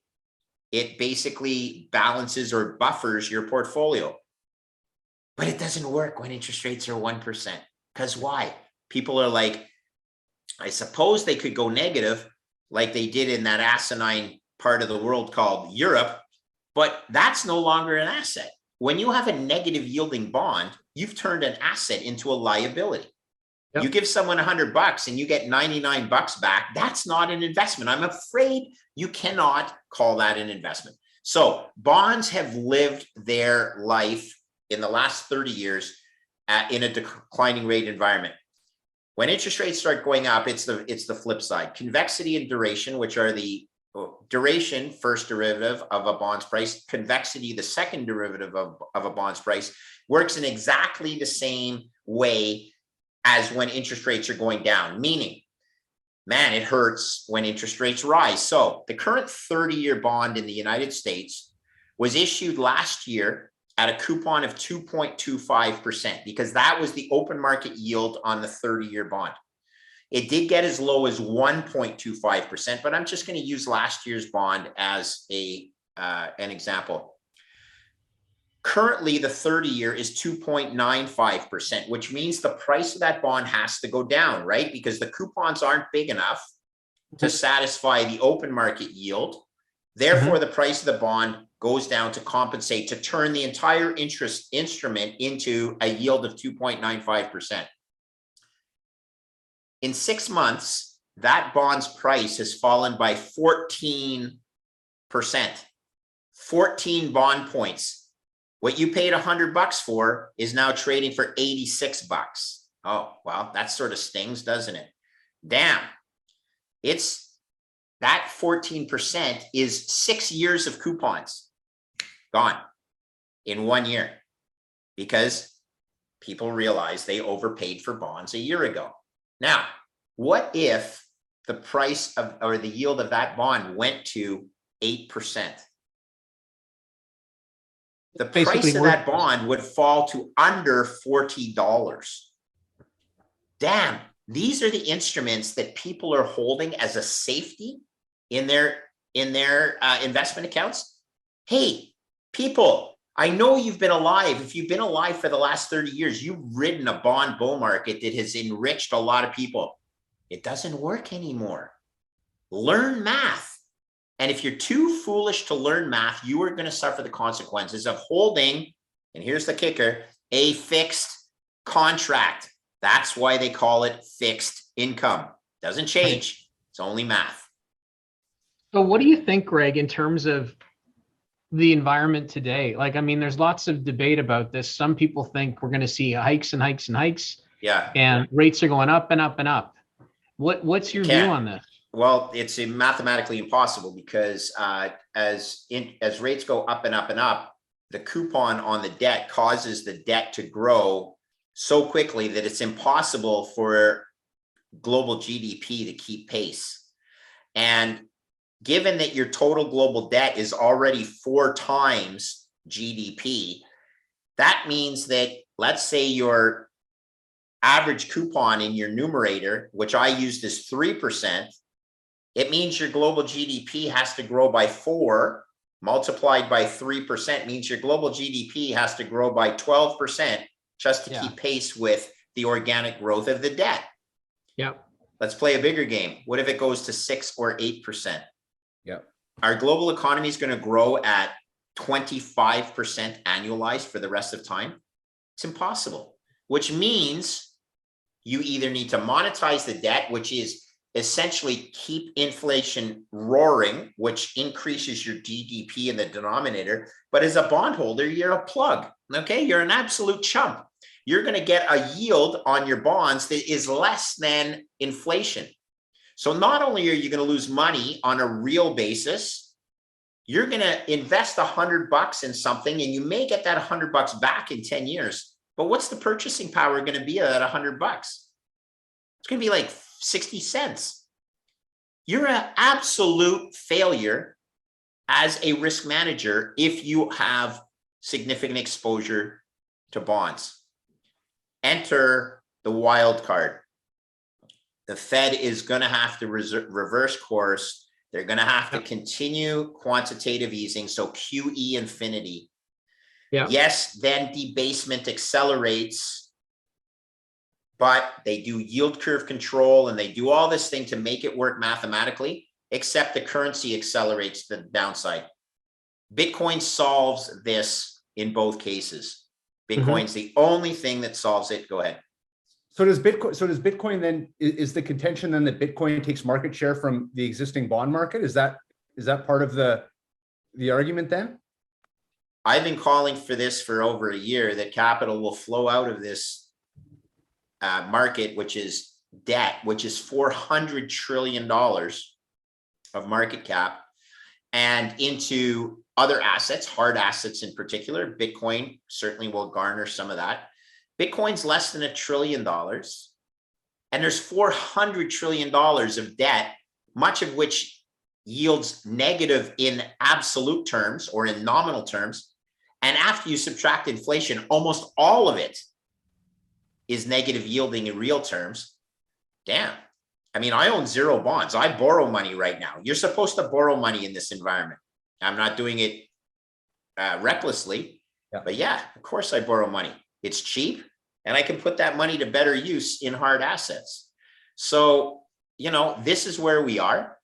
basically balances or buffers your portfolio. But it doesn't work when interest rates are 1%. Because why? People are like, I suppose they could go negative like they did in that asinine part of the world called Europe, but that's no longer an asset. When you have a negative yielding bond, you've turned an asset into a liability. Yep. You give someone $100 and you get $99 back. That's not an investment. I'm afraid you cannot call that an investment. So bonds have lived their life in the last 30 years in a declining rate environment. When interest rates start going up, it's the flip side. Convexity and duration, which are the duration, first derivative of a bond's price, convexity, the second derivative of a bond's price, works in exactly the same way as when interest rates are going down, meaning, man, it hurts when interest rates rise. So the current 30-year bond in the United States was issued last year at a coupon of 2.25%, because that was the open market yield on the 30-year bond. It did get as low as 1.25%, but I'm just going to use last year's bond as an example. Currently, the 30-year is 2.95%, which means the price of that bond has to go down, right? Because the coupons aren't big enough to satisfy the open market yield. Therefore, the price of the bond goes down to compensate, to turn the entire interest instrument into a yield of 2.95%. In 6 months, that bond's price has fallen by 14%. 14 bond points. What you paid $100 for is now trading for $86. Oh, well, that sort of stings, doesn't it? Damn. That 14% is 6 years of coupons. gone in 1 year because people realized they overpaid for bonds a year ago. Now, what if the price of, or the yield of that bond went to 8%? The price of that bond would fall to under $40. Damn, these are the instruments that people are holding as a safety in their investment accounts. Hey, people, I know you've been alive. If you've been alive for the last 30 years, you've ridden a bond bull market that has enriched a lot of people. It doesn't work anymore. Learn math. And if you're too foolish to learn math, you are going to suffer the consequences of holding, and here's the kicker, a fixed contract. That's why they call it fixed income. Doesn't change. It's only math. So what do you think, Greg, in terms of the environment today? Like, I mean, there's lots of debate about this. Some people think we're going to see hikes and hikes and hikes. Yeah. And rates are going up and up and up. What's your view on this? Well, it's mathematically impossible because as rates go up and up and up, the coupon on the debt causes the debt to grow so quickly that it's impossible for global GDP to keep pace. And given that your total global debt is already 4 times GDP, that means that, let's say your average coupon in your numerator, which I used as 3%, it means your global GDP has to grow by 4 multiplied by 3% means your global GDP has to grow by 12% just to keep pace with the organic growth of the debt. Yep. Let's play a bigger game. What if it goes to 6 or 8%? Yep. Our global economy is going to grow at 25% annualized for the rest of time. It's impossible, which means you either need to monetize the debt, which is essentially keep inflation roaring, which increases your GDP in the denominator. But as a bondholder, you're a plug. Okay, you're an absolute chump. You're going to get a yield on your bonds that is less than inflation. So not only are you going to lose money on a real basis, you're going to invest $100 in something and you may get that $100 back in 10 years. But what's the purchasing power going to be of that $100? It's going to be like 60 cents. You're an absolute failure as a risk manager if you have significant exposure to bonds. Enter the wild card. The Fed is going to have to reverse course. They're going to have to continue quantitative easing, so QE infinity. Yes, then debasement accelerates, but they do yield curve control and they do all this thing to make it work mathematically, except the currency accelerates the downside. Bitcoin solves this in both cases. Bitcoin's the only thing that solves it. Go ahead. So does Bitcoin then, is the contention then that Bitcoin takes market share from the existing bond market? Is that part of the argument then? I've been calling for this for over a year, that capital will flow out of this market, which is debt, which is $400 trillion of market cap, and into other assets, hard assets in particular. Bitcoin certainly will garner some of that. Bitcoin's less than $1 trillion, and there's $400 trillion of debt, much of which yields negative in absolute terms or in nominal terms. And after you subtract inflation, almost all of it is negative yielding in real terms. Damn. I mean, I own 0 bonds. I borrow money right now. You're supposed to borrow money in this environment. I'm not doing it recklessly, but yeah, of course I borrow money. It's cheap, and I can put that money to better use in hard assets. So, you know, this is where we are.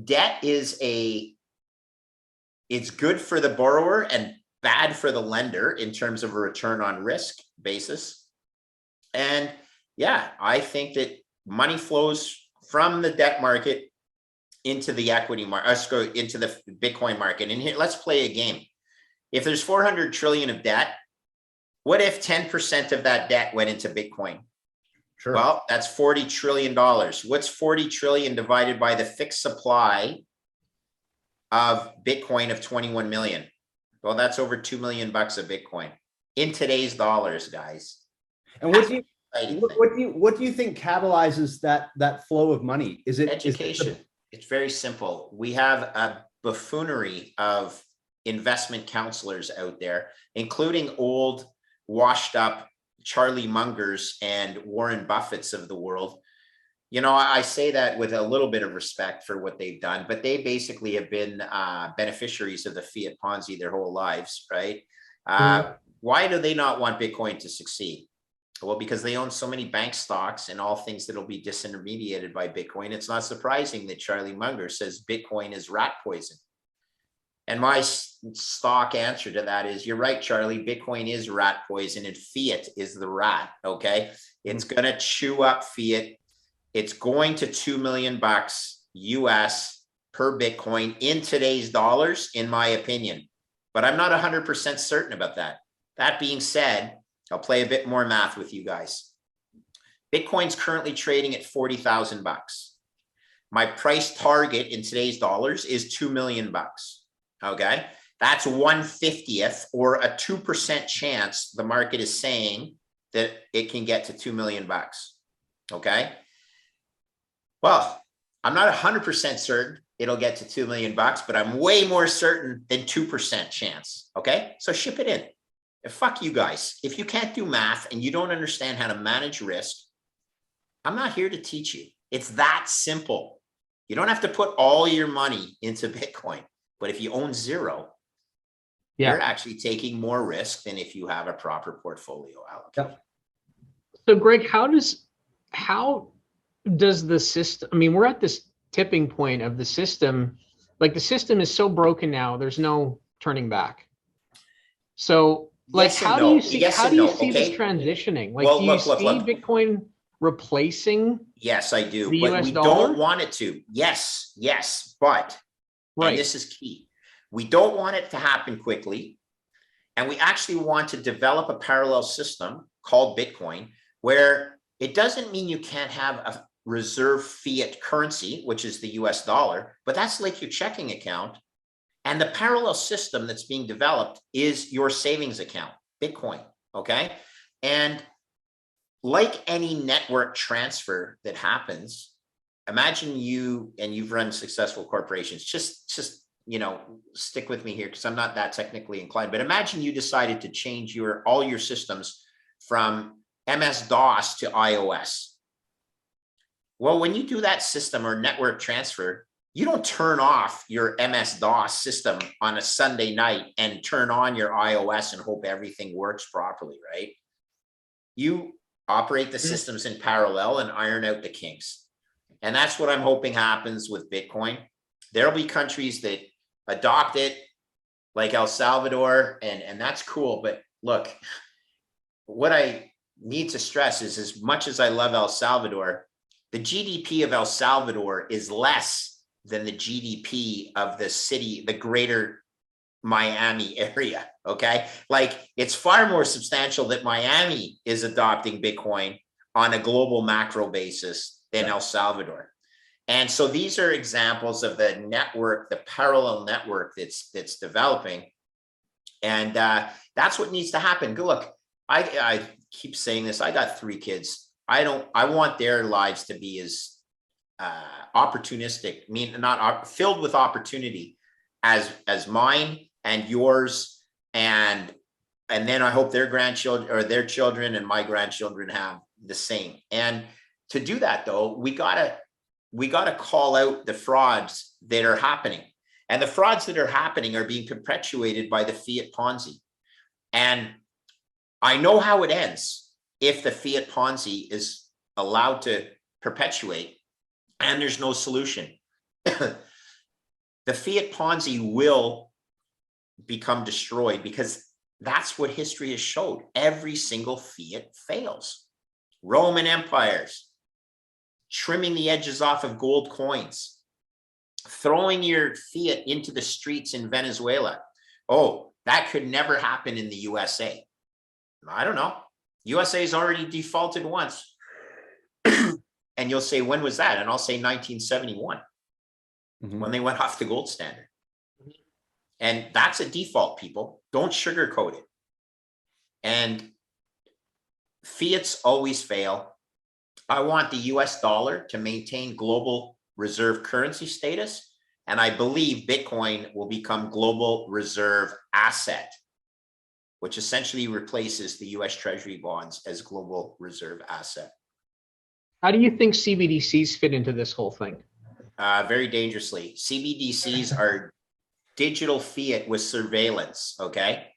Debt is it's good for the borrower and bad for the lender in terms of a return on risk basis. And yeah, I think that money flows from the debt market into the equity market, into the Bitcoin market. And here, let's play a game. If there's 400 trillion of debt, what if 10% of that debt went into Bitcoin? Sure. Well, that's $40 trillion. What's 40 trillion divided by the fixed supply of Bitcoin of 21 million? Well, that's over 2 million bucks a Bitcoin in today's dollars, guys. And what do you think catalyzes that flow of money? Is it education? It's very simple. We have a buffoonery of investment counselors out there, including old, washed up Charlie Mungers and Warren Buffetts of the world. You know, I say that with a little bit of respect for what they've done, but they basically have been beneficiaries of the fiat Ponzi their whole lives, right? Why do they not want Bitcoin to succeed? Well, because they own so many bank stocks and all things that will be disintermediated by Bitcoin. It's not surprising that Charlie Munger says Bitcoin is rat poison. And my stock answer to that is, you're right, Charlie, Bitcoin is rat poison and fiat is the rat, okay? It's going to chew up fiat. It's going to 2 million bucks US per Bitcoin in today's dollars, in my opinion. But I'm not 100% certain about that. That being said, I'll play a bit more math with you guys. Bitcoin's currently trading at 40,000 bucks. My price target in today's dollars is 2 million bucks. Okay. That's 1/50th or a 2% chance the market is saying that it can get to 2 million bucks. Okay. Well, I'm not 100% certain it'll get to 2 million bucks, but I'm way more certain than 2% chance. Okay. So ship it in. Fuck you guys. If you can't do math and you don't understand how to manage risk, I'm not here to teach you. It's that simple. You don't have to put all your money into Bitcoin, but if you own zero, you're actually taking more risk than if you have a proper portfolio allocation. So Greg, how does the system, I mean, we're at this tipping point of the system, like the system is so broken now, there's no turning back. So like, yes how do you see, this transitioning? Like, do you see Bitcoin replacing? Yes, I do. The but US we dollar? don't want it to. Yes, but and this is key. We don't want it to happen quickly. And we actually want to develop a parallel system called Bitcoin, where it doesn't mean you can't have a reserve fiat currency, which is the US dollar, but that's like your checking account. And the parallel system that's being developed is your savings account, Bitcoin, okay? And like any network transfer that happens, imagine you've run successful corporations, just you know, stick with me here because I'm not that technically inclined, but imagine you decided to change all your systems from MS-DOS to iOS. Well, when you do that system or network transfer, you don't turn off your MS-DOS system on a Sunday night and turn on your iOS and hope everything works properly, right? You operate the systems in parallel and iron out the kinks. And that's what I'm hoping happens with Bitcoin. There'll be countries that adopt it, like El Salvador, and that's cool. But look, what I need to stress is, as much as I love El Salvador, the GDP of El Salvador is less than the GDP of the city, the greater Miami area, okay? Like, it's far more substantial that Miami is adopting Bitcoin on a global macro basis than El Salvador. And so these are examples of the network, the parallel network that's developing. And that's what needs to happen. Good look, I keep saying this, I got 3 kids. I want their lives to be as opportunistic, filled with opportunity as mine and yours, and then I hope their grandchildren or their children and my grandchildren have the same. And to do that, though, we gotta call out the frauds that are happening, and the frauds that are happening are being perpetuated by the fiat Ponzi. And I know how it ends if the fiat Ponzi is allowed to perpetuate and there's no solution. The fiat Ponzi will become destroyed, because that's what history has showed. Every single fiat fails. Roman empires, trimming the edges off of gold coins, throwing your fiat into the streets in Venezuela. Oh, that could never happen in the USA. I don't know. USA's already defaulted once. And you'll say, when was that? And I'll say 1971, when they went off the gold standard. And that's a default, people. Don't sugarcoat it. And fiats always fail. I want the US dollar to maintain global reserve currency status. And I believe Bitcoin will become global reserve asset, which essentially replaces the US Treasury bonds as global reserve asset. How do you think CBDCs fit into this whole thing? Very dangerously. CBDCs are digital fiat with surveillance. Okay.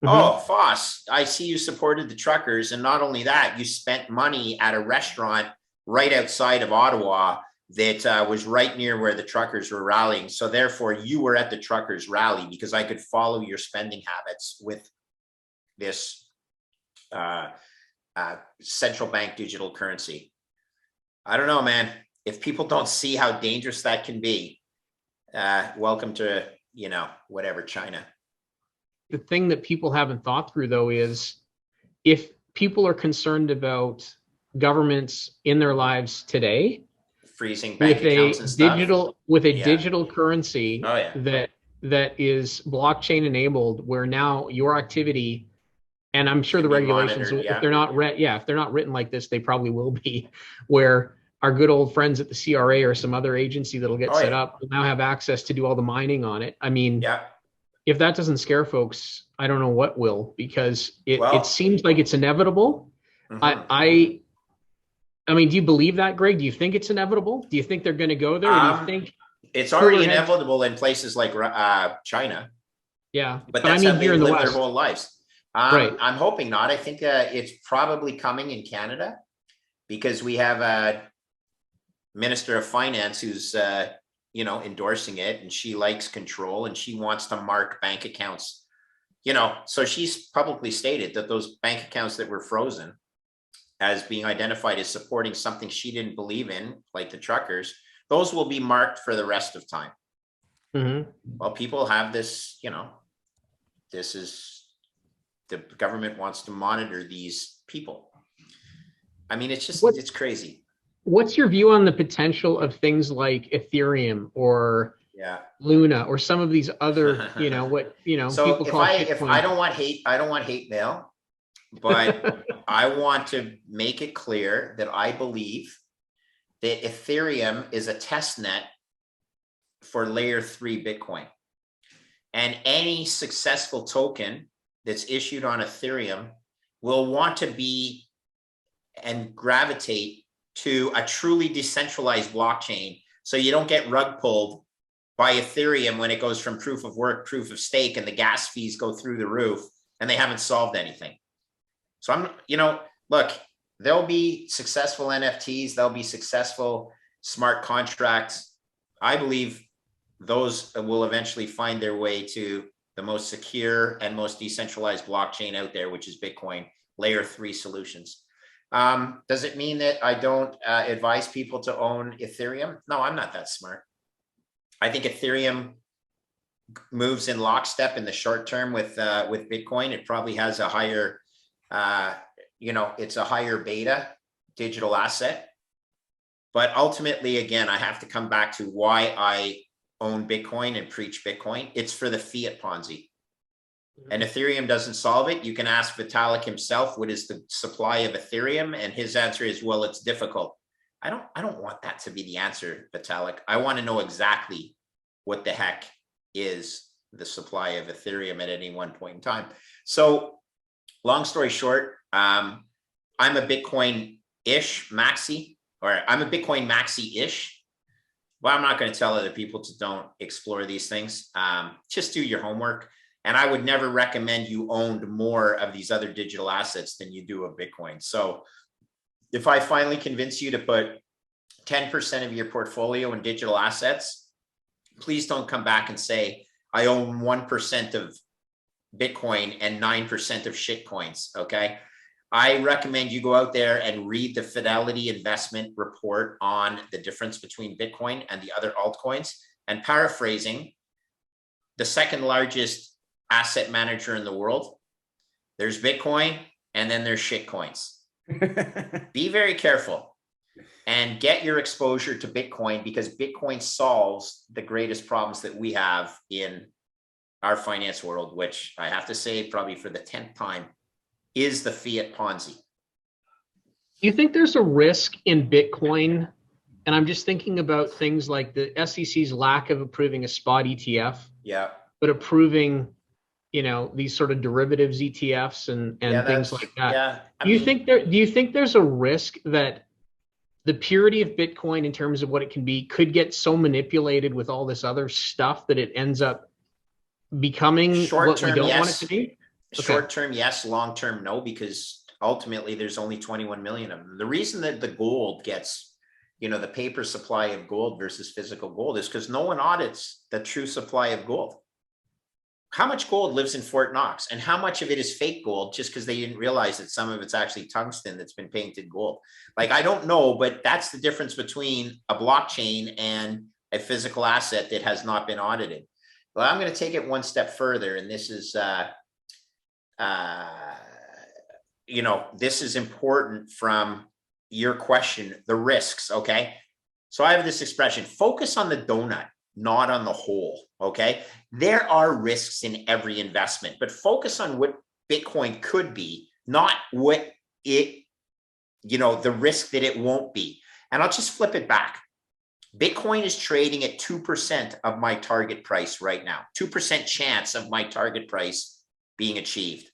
Oh, Foss, I see you supported the truckers. And not only that, you spent money at a restaurant right outside of Ottawa that was right near where the truckers were rallying. So therefore, you were at the truckers rally because I could follow your spending habits with this central bank digital currency. I don't know, man. If people don't see how dangerous that can be, welcome to, you know, whatever, China. The thing that people haven't thought through, though, is if people are concerned about governments in their lives today, freezing bank accounts and stuff. Digital currency that is blockchain enabled, where now your activity, and I'm sure the regulations, if they're not if they're not written like this, they probably will be, where our good old friends at the CRA or some other agency that'll get set up will now have access to do all the mining on it. I mean, if that doesn't scare folks, I don't know what will, because it seems like it's inevitable. I mean, do you believe that, Greg? Do you think it's inevitable? Do you think they're going to go there? Or do you think it's already inevitable in places like China? Yeah, but that's how they live their whole lives. I'm hoping not. I think it's probably coming in Canada because we have a Minister of Finance who's you know, endorsing it, and she likes control and she wants to mark bank accounts, you know, so she's publicly stated that those bank accounts that were frozen as being identified as supporting something she didn't believe in, like the truckers, those will be marked for the rest of time. Well, people have this, you know, this is, the government wants to monitor these people. I mean, it's just, it's crazy. What's your view on the potential of things like Ethereum or Luna or some of these other, you know, what, you know, so people call if I don't want hate mail, but I want to make it clear that I believe that Ethereum is a test net for layer 3 Bitcoin. And any successful token that's issued on Ethereum will want to be and gravitate to a truly decentralized blockchain. So you don't get rug pulled by Ethereum when it goes from proof of work, proof of stake, and the gas fees go through the roof and they haven't solved anything. So I'm, you know, look, there'll be successful NFTs, there'll be successful smart contracts. I believe those will eventually find their way to the most secure and most decentralized blockchain out there, which is Bitcoin, layer 3 solutions. Does it mean that I don't advise people to own Ethereum? No, I'm not that smart. I think Ethereum moves in lockstep in the short term with Bitcoin. It probably has a higher, you know, it's a higher beta digital asset. But ultimately, again, I have to come back to why I own Bitcoin and preach Bitcoin. It's for the fiat Ponzi. And Ethereum doesn't solve it. You can ask Vitalik himself, what is the supply of Ethereum? And his answer is, well, it's difficult. I don't want that to be the answer, Vitalik. I want to know exactly what the heck is the supply of Ethereum at any one point in time. So long story short, I'm a Bitcoin-ish maxi, or I'm a Bitcoin maxi-ish. Well, I'm not going to tell other people to don't explore these things. Just do your homework. And I would never recommend you owned more of these other digital assets than you do of Bitcoin. So if I finally convince you to put 10% of your portfolio in digital assets, please don't come back and say, I own 1% of Bitcoin and 9% of shitcoins, okay? I recommend you go out there and read the Fidelity Investment Report on the difference between Bitcoin and the other altcoins. And paraphrasing, the second largest asset manager in the world, there's Bitcoin, and then there's shitcoins. Be very careful and get your exposure to Bitcoin, because Bitcoin solves the greatest problems that we have in our finance world, which I have to say probably for the 10th time, is the fiat Ponzi. Do you think there's a risk in Bitcoin? And I'm just thinking about things like the SEC's lack of approving a spot ETF, Yeah. but approving, these sort of derivatives ETFs and things like that. Yeah. Do you think there's a risk that the purity of Bitcoin in terms of what it can be could get so manipulated with all this other stuff that it ends up becoming what we don't want it to be? Short term, yes. Long term, no, because ultimately there's only 21 million of them. The reason that the gold gets, the paper supply of gold versus physical gold is because no one audits the true supply of gold. How much gold lives in Fort Knox and how much of it is fake gold just because they didn't realize that some of it's actually tungsten that's been painted gold? Like, I don't know, but that's the difference between a blockchain and a physical asset that has not been audited. Well, I'm going to take it one step further. And this is, this is important from your question, the risks. Okay. So I have this expression, focus on the donut, not on the whole. Okay. There are risks in every investment, but focus on what Bitcoin could be, not what it, the risk that it won't be. And I'll just flip it back. Bitcoin is trading at 2% of my target price right now, 2% chance of my target price being achieved.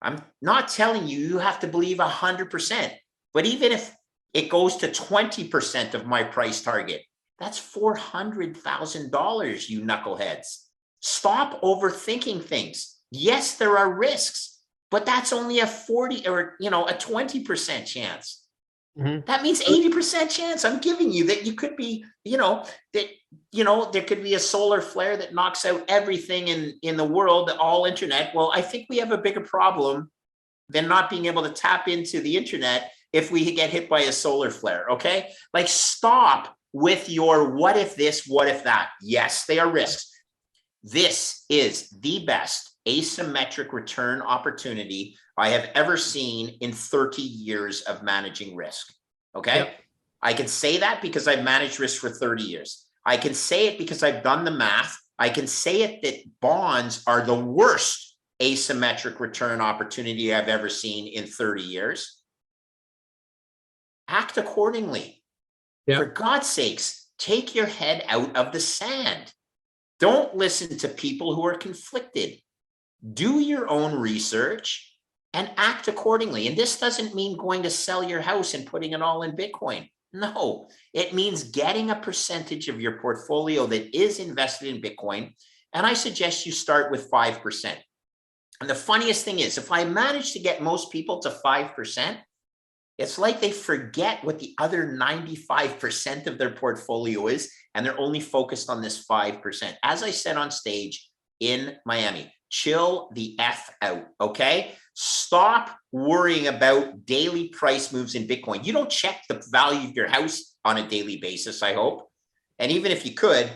I'm not telling you, you have to believe 100%, but even if it goes to 20% of my price target, that's $400,000, you knuckleheads. Stop overthinking things. Yes, there are risks, but that's only a 40 or, a 20% chance. Mm-hmm. That means 80% chance I'm giving you that you could be, there could be a solar flare that knocks out everything in the world, all internet. Well, I think we have a bigger problem than not being able to tap into the internet if we get hit by a solar flare. Okay. Like, stop with your what if this, what if that. Yes, they are risks. This is the best asymmetric return opportunity I have ever seen in 30 years of managing risk. Okay. Yep. I can say that because I've managed risk for 30 years. I can say it because I've done the math. I can say it that bonds are the worst asymmetric return opportunity I've ever seen in 30 years. Act accordingly. Yep. For God's sakes, take your head out of the sand. Don't listen to people who are conflicted. Do your own research and act accordingly. And this doesn't mean going to sell your house and putting it all in Bitcoin. No, it means getting a percentage of your portfolio that is invested in Bitcoin. And I suggest you start with 5%. And the funniest thing is, if I manage to get most people to 5%, it's like they forget what the other 95% of their portfolio is, and they're only focused on this 5%. As I said on stage in Miami, chill the F out, okay? Stop worrying about daily price moves in Bitcoin. You don't check the value of your house on a daily basis, I hope. And even if you could,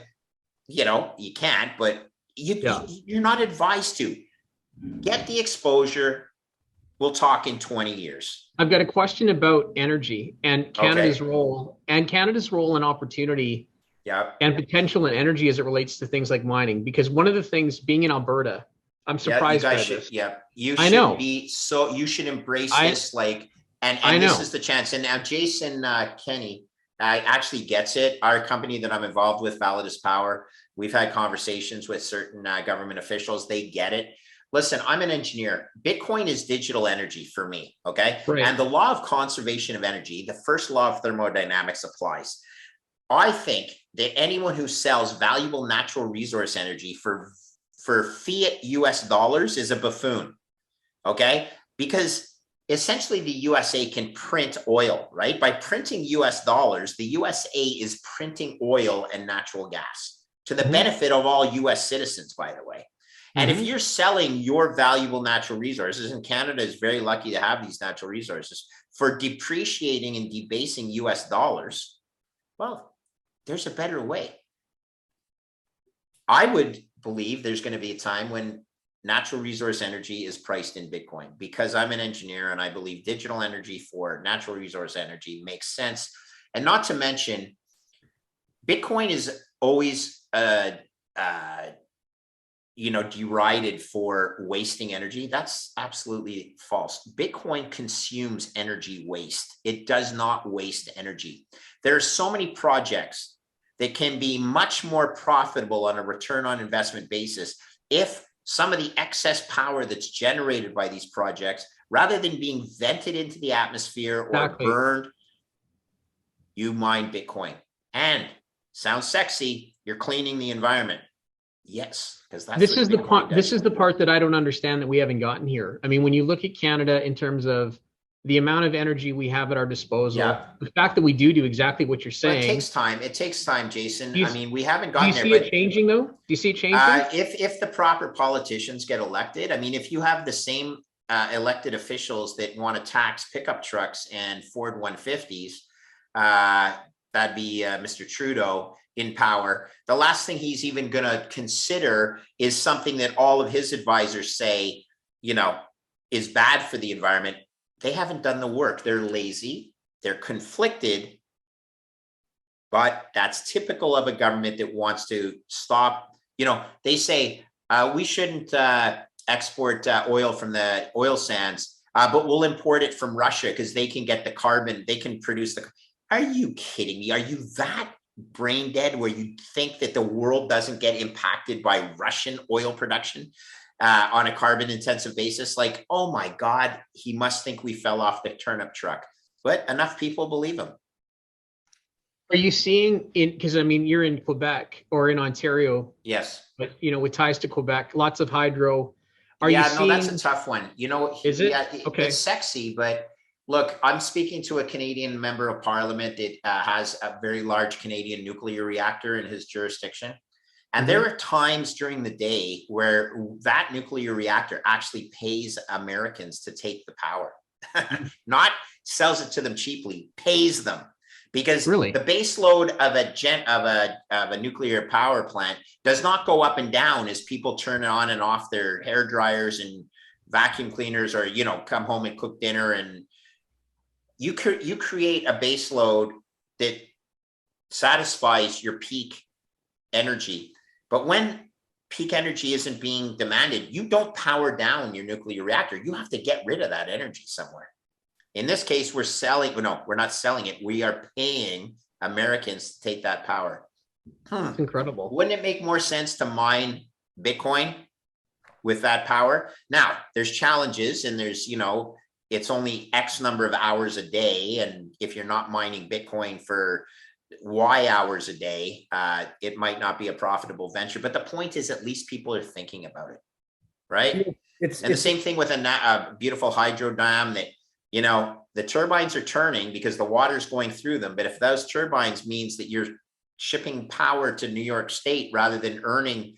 you can't, but you're not advised to. Get the exposure. We'll talk in 20 years. I've got a question about energy and Canada's role and opportunity and potential in energy as it relates to things like mining. Because one of the things, being in Alberta, I'm surprised by this. You should embrace this. And this is the chance. And now Jason Kenny actually gets it. Our company that I'm involved with, Validus Power, we've had conversations with certain government officials. They get it. Listen, I'm an engineer. Bitcoin is digital energy for me, okay? Right. And the law of conservation of energy, the first law of thermodynamics applies. I think that anyone who sells valuable natural resource energy for fiat US dollars is a buffoon, okay? Because essentially the USA can print oil, right? By printing US dollars, the USA is printing oil and natural gas to the benefit of all US citizens, by the way. And if you're selling your valuable natural resources, and Canada is very lucky to have these natural resources, for depreciating and debasing US dollars, well, there's a better way. I would believe there's going to be a time when natural resource energy is priced in Bitcoin, because I'm an engineer and I believe digital energy for natural resource energy makes sense. And not to mention, Bitcoin is always derided for wasting energy. That's absolutely false. Bitcoin consumes energy waste. It does not waste energy. There are so many projects that can be much more profitable on a return on investment basis if some of the excess power that's generated by these projects, rather than being vented into the atmosphere or Exactly. burned, you mine Bitcoin. And sounds sexy, you're cleaning the environment. Yes, because that's This what is the Bitcoin part. does. This is the part that I don't understand that we haven't gotten here. I mean, when you look at Canada in terms of the amount of energy we have at our disposal, Yeah. the fact that we do exactly what you're Well, saying. it takes time. It takes time, Jason. Do you- I mean, we haven't Do you gotten there, see but it changing though? Do you see it changing? if the proper politicians get elected, I mean, if you have the same elected officials that want to tax pickup trucks and Ford 150s, that'd be Mr. Trudeau in power. The last thing he's even going to consider is something that all of his advisors say, is bad for the environment. They haven't done the work. They're lazy. They're conflicted. But that's typical of a government that wants to stop. They say we shouldn't export oil from the oil sands, but we'll import it from Russia because they can get the carbon. They can produce the. Are you kidding me? Are you that brain dead where you think that the world doesn't get impacted by Russian oil production on a carbon intensive basis? Like, oh my God, he must think we fell off the turnip truck. But enough people believe him. Are you seeing because I mean, you're in Quebec or in Ontario, Yes. but with ties to Quebec, lots of hydro. Are you seeing? No, that's a tough one. Is it? Okay. It's sexy, but look, I'm speaking to a Canadian member of parliament that has a very large Canadian nuclear reactor in his jurisdiction. And there are times during the day where that nuclear reactor actually pays Americans to take the power, not sells it to them cheaply, pays them. Because Really? the base load of a nuclear power plant does not go up and down as people turn on and off their hair dryers and vacuum cleaners, or come home and cook dinner. And you create a base load that satisfies your peak energy. But when peak energy isn't being demanded, you don't power down your nuclear reactor. You have to get rid of that energy somewhere. In this case, we're not selling it. We are paying Americans to take that power. It's incredible. Wouldn't it make more sense to mine Bitcoin with that power? Now, there's challenges, and there's, it's only X number of hours a day. And if you're not mining Bitcoin for Y hours a day, it might not be a profitable venture. But the point is, at least people are thinking about it, right? It's the same thing with a beautiful hydro dam that, the turbines are turning because the water's going through them. But if those turbines means that you're shipping power to New York State rather than earning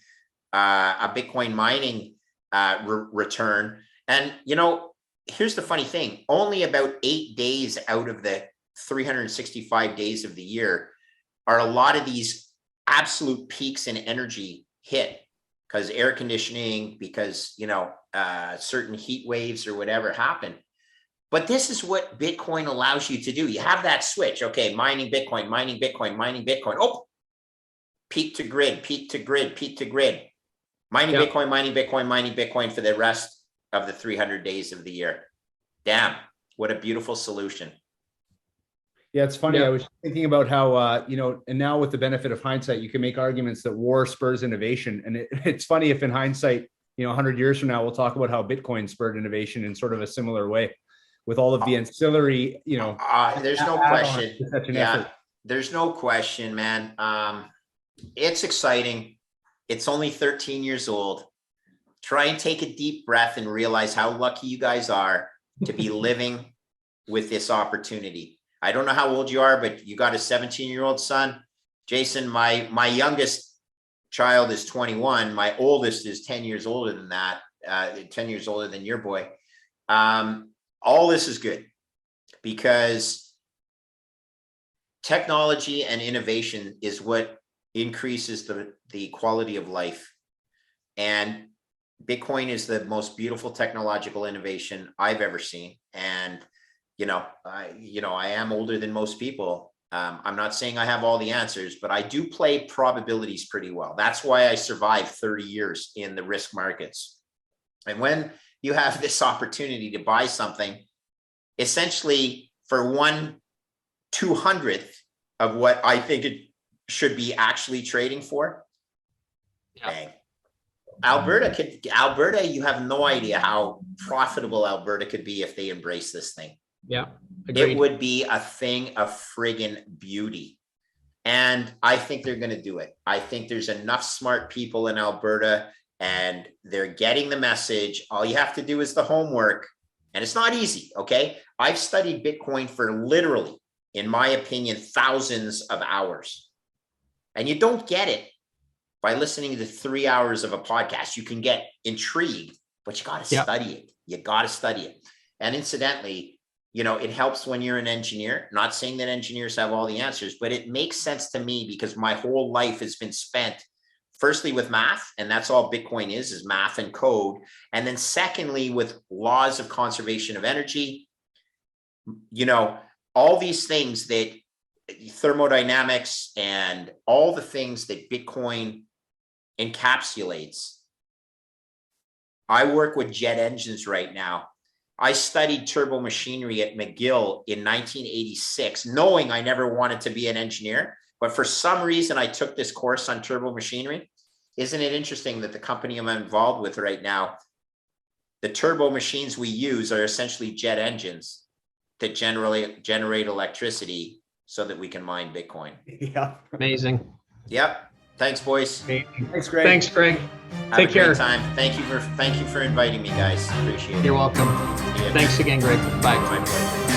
a Bitcoin mining return. And, here's the funny thing. Only about 8 days out of the 365 days of the year are a lot of these absolute peaks in energy hit, because air conditioning, because, certain heat waves or whatever happen. But this is what Bitcoin allows you to do. You have that switch. Okay, mining Bitcoin, mining Bitcoin, mining Bitcoin. Oh, peak to grid, peak to grid, peak to grid. Mining Bitcoin, mining Bitcoin, mining Bitcoin for the rest of the 300 days of the year. Damn, what a beautiful solution. Yeah, it's funny. I was thinking about how, and now with the benefit of hindsight, you can make arguments that war spurs innovation. And it's funny if in hindsight, 100 years from now, we'll talk about how Bitcoin spurred innovation in sort of a similar way, with all of the ancillary, there's no question. There's no question, man. It's exciting. It's only 13 years old. Try and take a deep breath and realize how lucky you guys are to be living with this opportunity. I don't know how old you are, but you got a 17-year-old son. Jason, my youngest child is 21. My oldest is 10 years older than that, 10 years older than your boy. All this is good because technology and innovation is what increases the quality of life. And Bitcoin is the most beautiful technological innovation I've ever seen. And, I am older than most people, I'm not saying I have all the answers, but I do play probabilities pretty well. That's why I survived 30 years in the risk markets. And when you have this opportunity to buy something, essentially for 1/200th of what I think it should be actually trading for, bang. Alberta, you have no idea how profitable Alberta could be if they embrace this thing. Yeah. Agreed. It would be a thing of friggin' beauty. And I think they're going to do it. I think there's enough smart people in Alberta and they're getting the message. All you have to do is the homework. And it's not easy. Okay. I've studied Bitcoin for literally, in my opinion, thousands of hours. And you don't get it by listening to 3 hours of a podcast. You can get intrigued, but you got to study it. You got to study it. And incidentally, you know, it helps when you're an engineer. Not saying that engineers have all the answers, but it makes sense to me because my whole life has been spent firstly with math, and that's all Bitcoin is math and code. And then secondly, with laws of conservation of energy, you know, all these things that thermodynamics and all the things that Bitcoin encapsulates. I work with jet engines right now. I studied turbo machinery at McGill in 1986, knowing I never wanted to be an engineer. But for some reason, I took this course on turbo machinery. Isn't it interesting that the company I'm involved with right now, the turbo machines we use are essentially jet engines that generate electricity so that we can mine Bitcoin. Yeah. Amazing. Yep. Thanks, boys. Thanks, Greg. Thanks, Greg. Have Take a care. great time. Thank you for inviting me, guys. Appreciate it. You're welcome. Yeah. Thanks again, Greg. Bye. My pleasure.